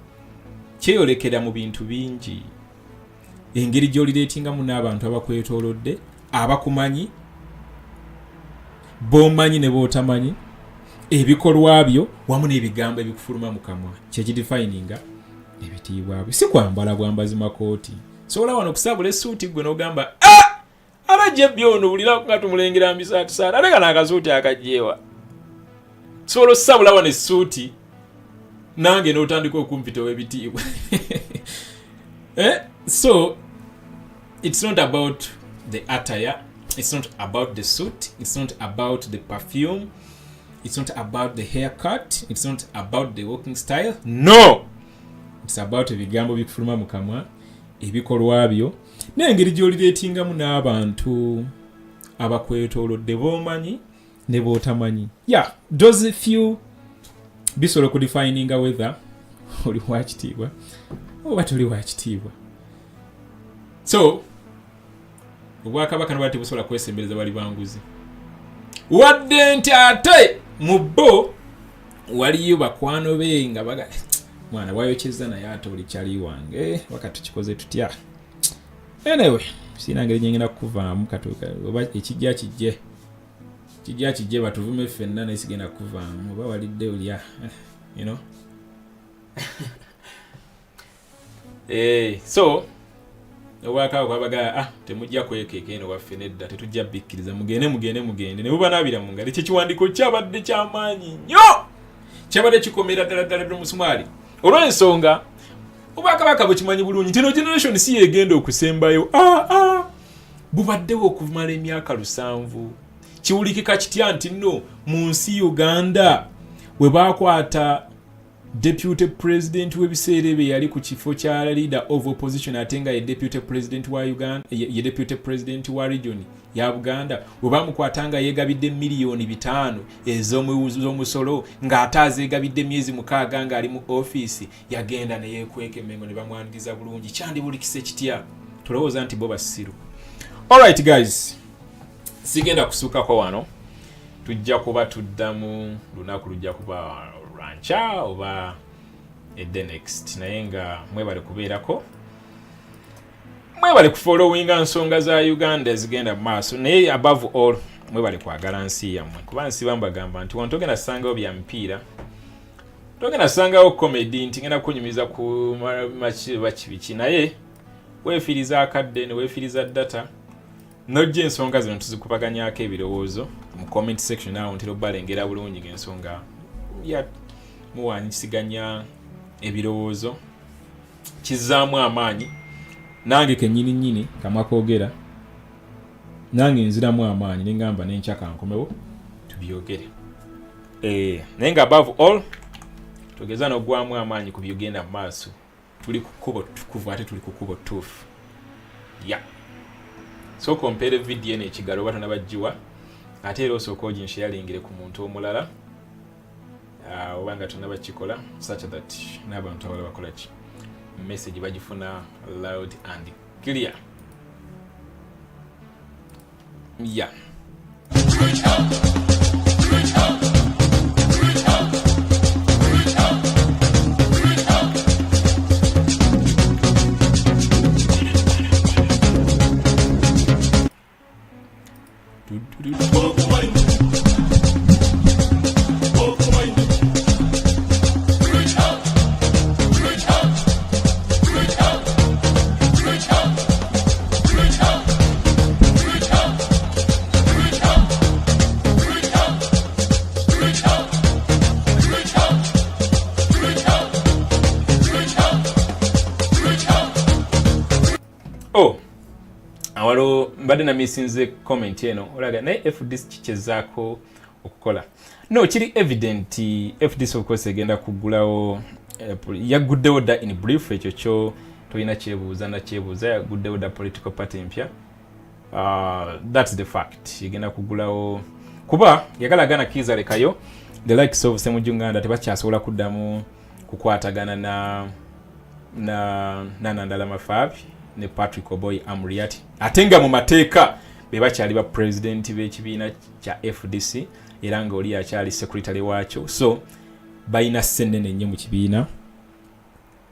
kyeyolekera mu bintu bingi. Engeri gy'olireetingamu n'abantu abakwetoolodde, abakumanyi, b'omanyi ne b'otamanyi, ebikolwa byo wamu n'ebigambo ebikufuluma mu kamwa kyekidifininga ebitiibwa byo. Si kwambala bwambazi makooti. Sobola wano kusabula essuuti gwe n'ogamba abajja byono bulira nga tumulengera mbisaatisaati ate kana akasuuti akajjeewa. Sobola osabula wano essuuti nange n'otandika okumpita ow'ebitiibwa. So it's not about the attire, it's not about the suit, it's not about the perfume, it's not about the haircut, it's not about the walking style. No, it's about ebigambo bikufuluma mu kamwa, ebikolwa byo n'engeri gy'olireetingamu n'abantu abakwetoolodde b'omanyi ne b'otamanyi. Yeah, those few bisobola okudefininga whether oli wa kitiibwa oba toli wa kitiibwa. So obwakabaka nabwo tebusobola kwesembereza bali banguzi wadde nti ate mu bo waliyo bakwano be nga baga mwana wayokyeza naye ate oli kyali wange wakati tukikoze tutya. Anyway, sina ngeri nyengenda kuvaamu katuuka oba ekijja kijje batuvume ffenna naye sigenda kuvaamu oba walidde olya you know. So obwakabaka babaga temujja kwekeeka eno waffe nedda tetujja bikkiriza mugende ne bubanaabira mu ngalo. Ekyo kiwandiiko kyabadde ky'amaanyi nnyo, kyabadde kikomera ddala omusumali olw'ensonga obwakabaka bukimanyi bulungi nti no generation si yegenda okusembayo. Bubaddewo okumala emyaka 7. Kiwulikika kitya nti nno mu nsi Uganda we baakwata deputy president w'ebiseera ebyo yali ku kifo kya leader of opposition ate nga ye deputy president wa Uganda, ye deputy president wa region ya Buganda, we bamukwatanga yeegabidde miliyoni 5 ez'omusolo ng'ate azeegabidde myezi 6 ng'ali mu office. Yagenda ne yeekweka emmengo ne bamwaniriza bulungi. Kyandibulikise kitya? Tulowooza nti bo basiru. Alright guys, sigenda kusuukako wano, tujja kuba tuddamu lunaku lujja kuba rancha oba the next, naye nga mwebale kubeerako, mwebale kufollowinga nsonga za Uganda ezigenda maaso, naye above all mwebale kwagala nsi yammwe kuba nsi bambagamba nti wano togenda sangawo bya mpiira, togenda sangawo comedy nti ngenda kunyumiza ku bakibiki, naye weefiriza akadde ne weefiriza data nojja ensonga zino tuzikupaganyako ebirowoozo mu comment section awo ntera obbalengera bulungi ng'ensonga ya muwanyisiganya ebirowoozo kizzaamu amaanyi. Nange kennyini kamwa koogera nange nziramu amaanyi ne ngamba n'enkya kankomewo tubyogere. Naye nga above all tugeza n'oggwamu amaanyi ku byogenda mu maaso. Tuli ku kkubo tukuvu ate tuli ku kkubo ttuufu. So compare video n'ekigalo oba tonabaggiwa ate era osooka oginsharingire ku muntu omulala oba nga tonabakikola such that n'abantu abala bakola ki message bagifuna loud and clear. awalo mbadde namisinze comment eno olaga naye FDC kichezaako okukola no kiri evident FDC of course egenda kugulawo yaguddewo dda in brief ekyo kyo tolina kyebuuza yaguddewo dda political party mpya that's the fact egenda kugulawo kuba yagalagana kiza lekayo the likes of Ssemujju tebakyasobola kuddamu kukwatagana na Nandala Mafabi ne Patrick Oboy Amuriati atenga mu mateeka bebakyali ba president b'ekibiina kya FDC era nga oli akyali secretary waakyo so bayina sennene nnyo mu kibiina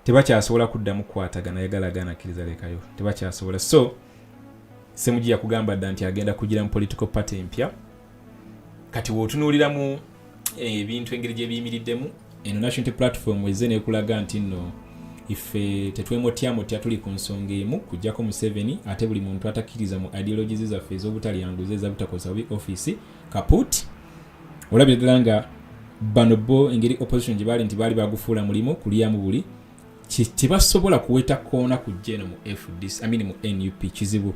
tebakyasobola kuddamu kukwatagana yagalagana kiriza lekayo tebakyasobola so Ssemujju yakugamba dda nti agenda kugira mu political party mpya kati wootunuuliramu ebintu engeri gye biyimiriddemu eno national platform weze nekulaga nti nno ife tetwemotya tuli ku nsonga emu kujjako Museveni ate buli muntu atakkiriza mu ideologies zaffe ez'obutalyanguza ezabutakosa bubi office kaput olabye ddala nga bano bo engeri opposition gye baali nti baali bagufuula mulimu kulyamu buli tebasobola kuweta koona kujja eno mu FDC mu NUP kizibu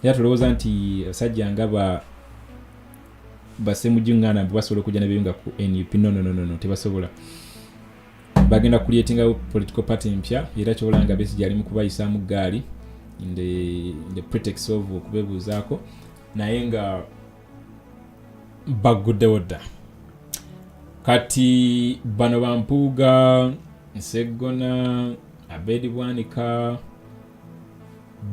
era tulowooza nti sajja nga Ssemujju basobola okujja nebiyunga ku NUP no tebasobola bagenda creating political party mpya era kyobolanga Besigye ali mu kubayisaamu gaali in the pretext of okubebuuzaako naye nga baguddewo dda kati bano Bampuuga Nsegona Abedi Bwanika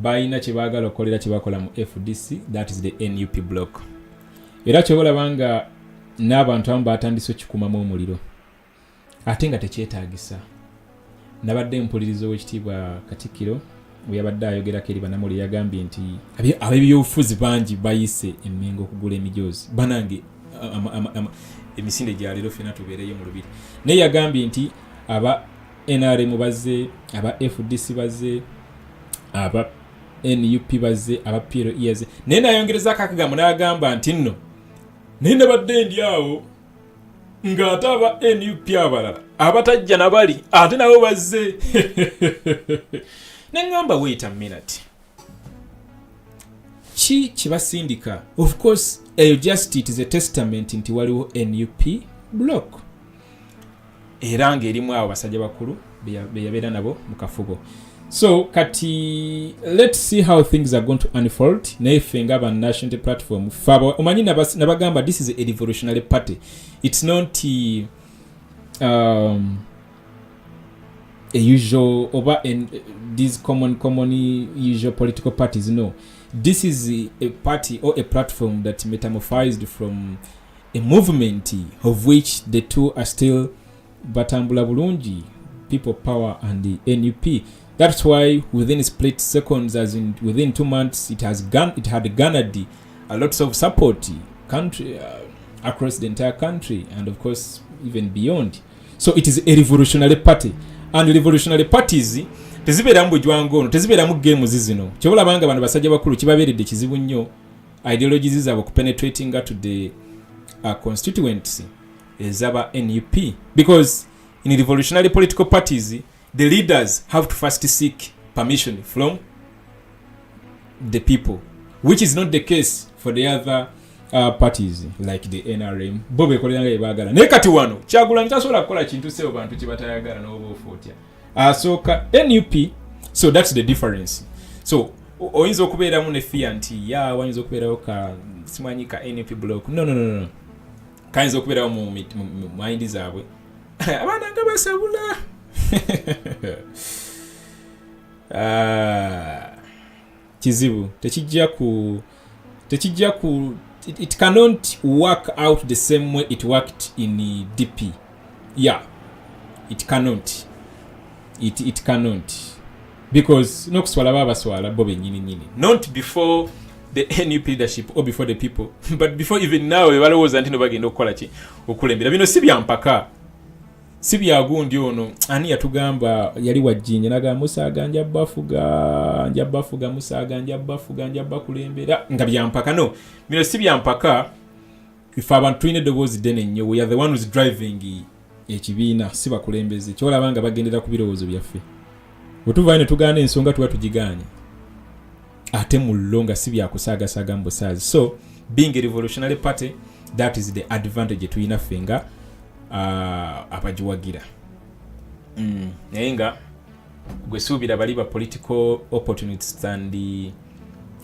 bayina kye baagala okukolera kye bakola mu FDC that is the NUP block era kyobolaba nga n'abantu abamu batandise okikumamu omuliro ate nga tekyetaagisa nabadde mpuliriza ow'ekitiibwa Katikkiro bwe yabadde ayogerako eri Banamuli yagambye nti ab'ebyobufuzi bangi bayise emmengo okugula emijoozi banange emisinde gya leero ffena tubeereyo mu lubiri naye yagambye nti aba NRM bazze aba FDC bazze aba NUP bazze aba PLO yazze naye nayongerezaako akagambo n'agamba nti nno naye nabadde ndi awo ng'ate aba NUP abalala abatajja nabali ate nabo bazze neŋŋamba wait a minute ki kibasindika of course just it is a testament nti waliwo NUP block era ng'erimu abo basajja bakulu beyabeera nabo mu kafugo so kati let's see how things are going to unfold naye ffe ng'aba national platform faba omanyi nabagamba this is a revolutionary party it's not a usual over these common usual political parties no this is a party or a platform that metamorphosed from a movement of which the two are still batambula bulungi people power and the NUP that's why within split seconds as in within 2 months it had garnered a lots of support country across the entire country and of course even beyond so it is a revolutionary party and revolutionary parties tezibeeramu bujwangono tezibeeramu game zizino kyobolabanga abantu basajja bakulu kibabeeredde kizibu nnyo ideologies zaabwe kupenetrating to the constituency ezaba NUP because in revolutionary political parties the leaders have to first seek permission from the people which is not the case for the other parties like the NRM bobe kolera nga ebagala naye kati wano Kyagulanyi tasobola kukola kintu sebo bantu kibatayagala n'obufootya asooka NUP so that's the difference so oyinza okubeeramu ne fear nti wayinza okubeerawo ka simanyi ka NUP block no kayinza okubeerawo mu mind zaabwe abaana nga basabula kizibu tekijja ku it cannot work out the same way it worked in DP it cannot because nokuswala babaswala bo benyini not before the NUP leadership or before the people but before even now balowooza nti no bagenda okukola ki okulembera bino si byampaka si byagundi ono ani yatugamba yali wajjinja naga Musaga njabafuga Musaga njabakulembera nga byampaka no bino si byampaka if abantu tulina eddoboozi ddene nnyo we are the one who's driving ekibiina si bakulembeze kyolabanga bagendera ku birowoozo byaffe bwe tuvayo ne tugaana ensonga tuba tugiganye ate mulonga si byakusaagasaaga mu busaazi. So being a revolutionary party, that is the advantage tuyina fenga abajiwagira. Naye nga gwe suubira bali ba political opportunists and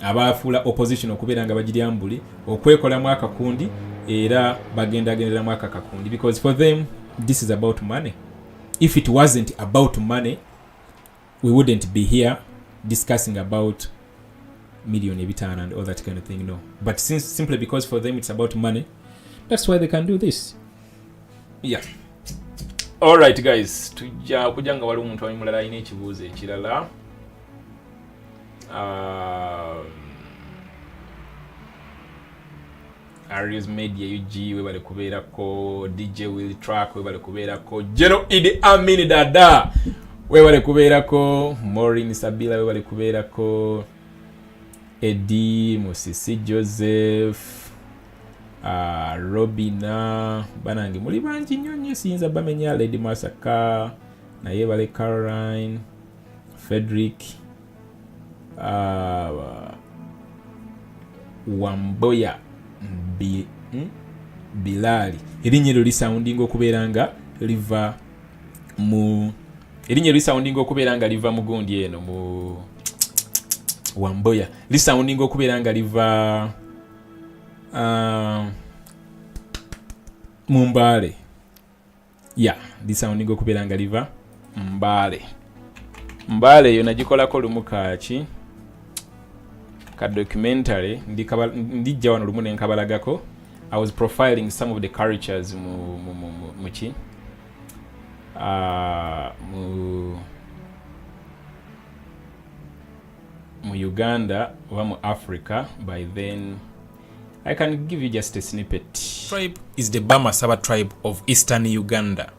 abafuula opposition okubeera nga bagiryambuli okwekolamu akakundi era bagendagenderamu akakundi, because for them this is about money. If it wasn't about money, we wouldn't be here discussing about million ebitana and all that kind of thing, no. But simply because for them it's about money, that's why they can do this. Yeah. All right guys, tujja kujanga wali omuntu ayimulala ine ekibuuzo ekirala. Arius Media UG we bale kubeerako, DJ Will Track we bale kubeerako, General Idi Amin Dada we bale kubeerako, Maureen Sabila we bale kubeerako, Eddie Musisi Joseph, Robina banange muli bangi nnyo siyinza bamenya, Lady Masaka naye bale, Caroline, Frederick, Wamboya, Bilali. Erinnya eryo lisoundinga okubeera nga liva mu gundi eno mu Wamboya. Lisoundinga okubeera nga liva mu Mbale. Yeah, lisoundinga okubeera nga liva Mbale. Mbale yo nagikolako lumu kaki ka documentary ndijja wano lumu nenkabalagako. I was profiling some of the cultures mu Uganda or mu Africa. By then I can give you just a snippet. Tribe is the Bamasaba tribe of eastern Uganda,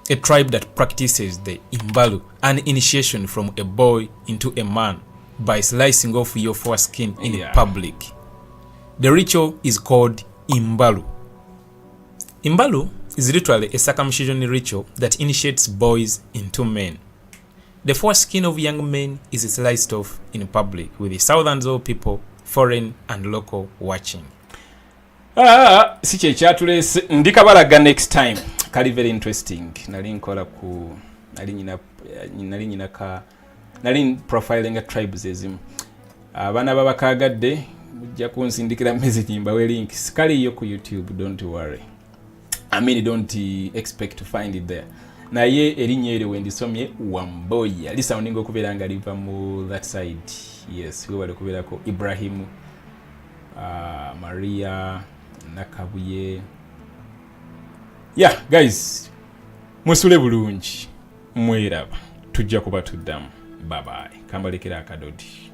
a tribe that practices the Imbalu, an initiation from a boy into a man by slicing off your foreskin in public. The ritual is called Imbalu. Imbalu is literally a circumcision ritual that initiates boys into men. The foreskin of young men is sliced off in public with thousands of people, foreign and local, watching. Si kye kyatulese ndikabalaga next time. Kali very interesting. Nali nkola ku nali profiling a tribes ezimu. Abana babakagadde mujja kunsindikira message mbawe link. Kali yo ku YouTube, don't worry. I mean, don't expect to find it there. Naye erinnya eryo wendisomye Wamboya. Lisounding okubeera nga liva mu that side. Yes, we wale kubeerako Ibrahim, Maria, Nakabuye. Yeah, guys, musule bulungi, mweraba, tujja kuba tuddamu. Bye bye. Kambalekera akadodi.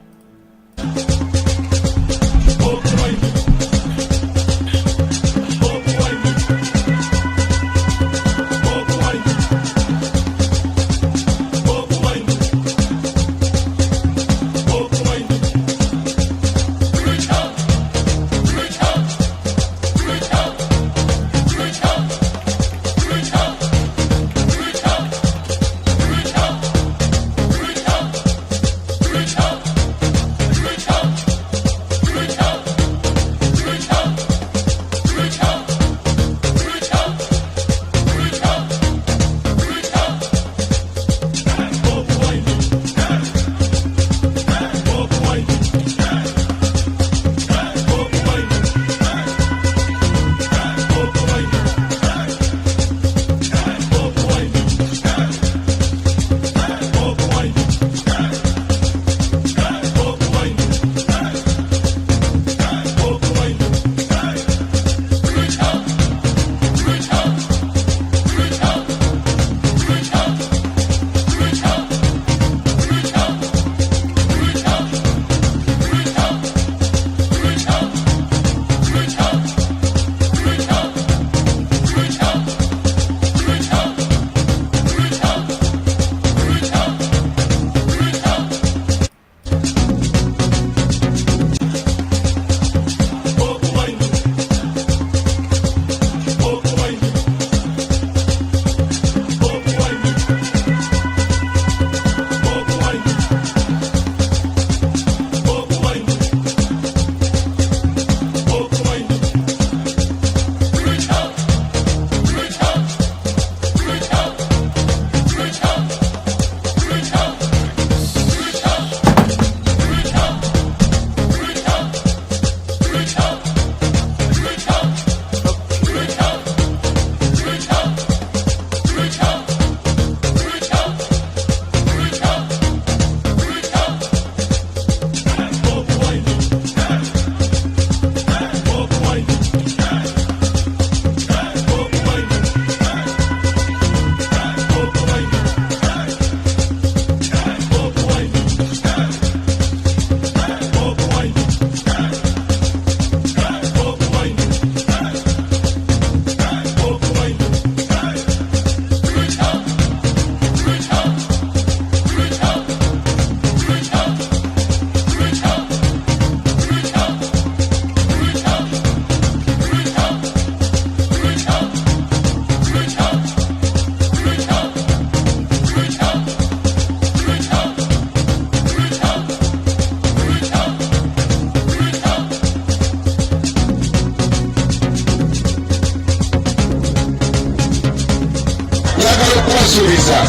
musuubiza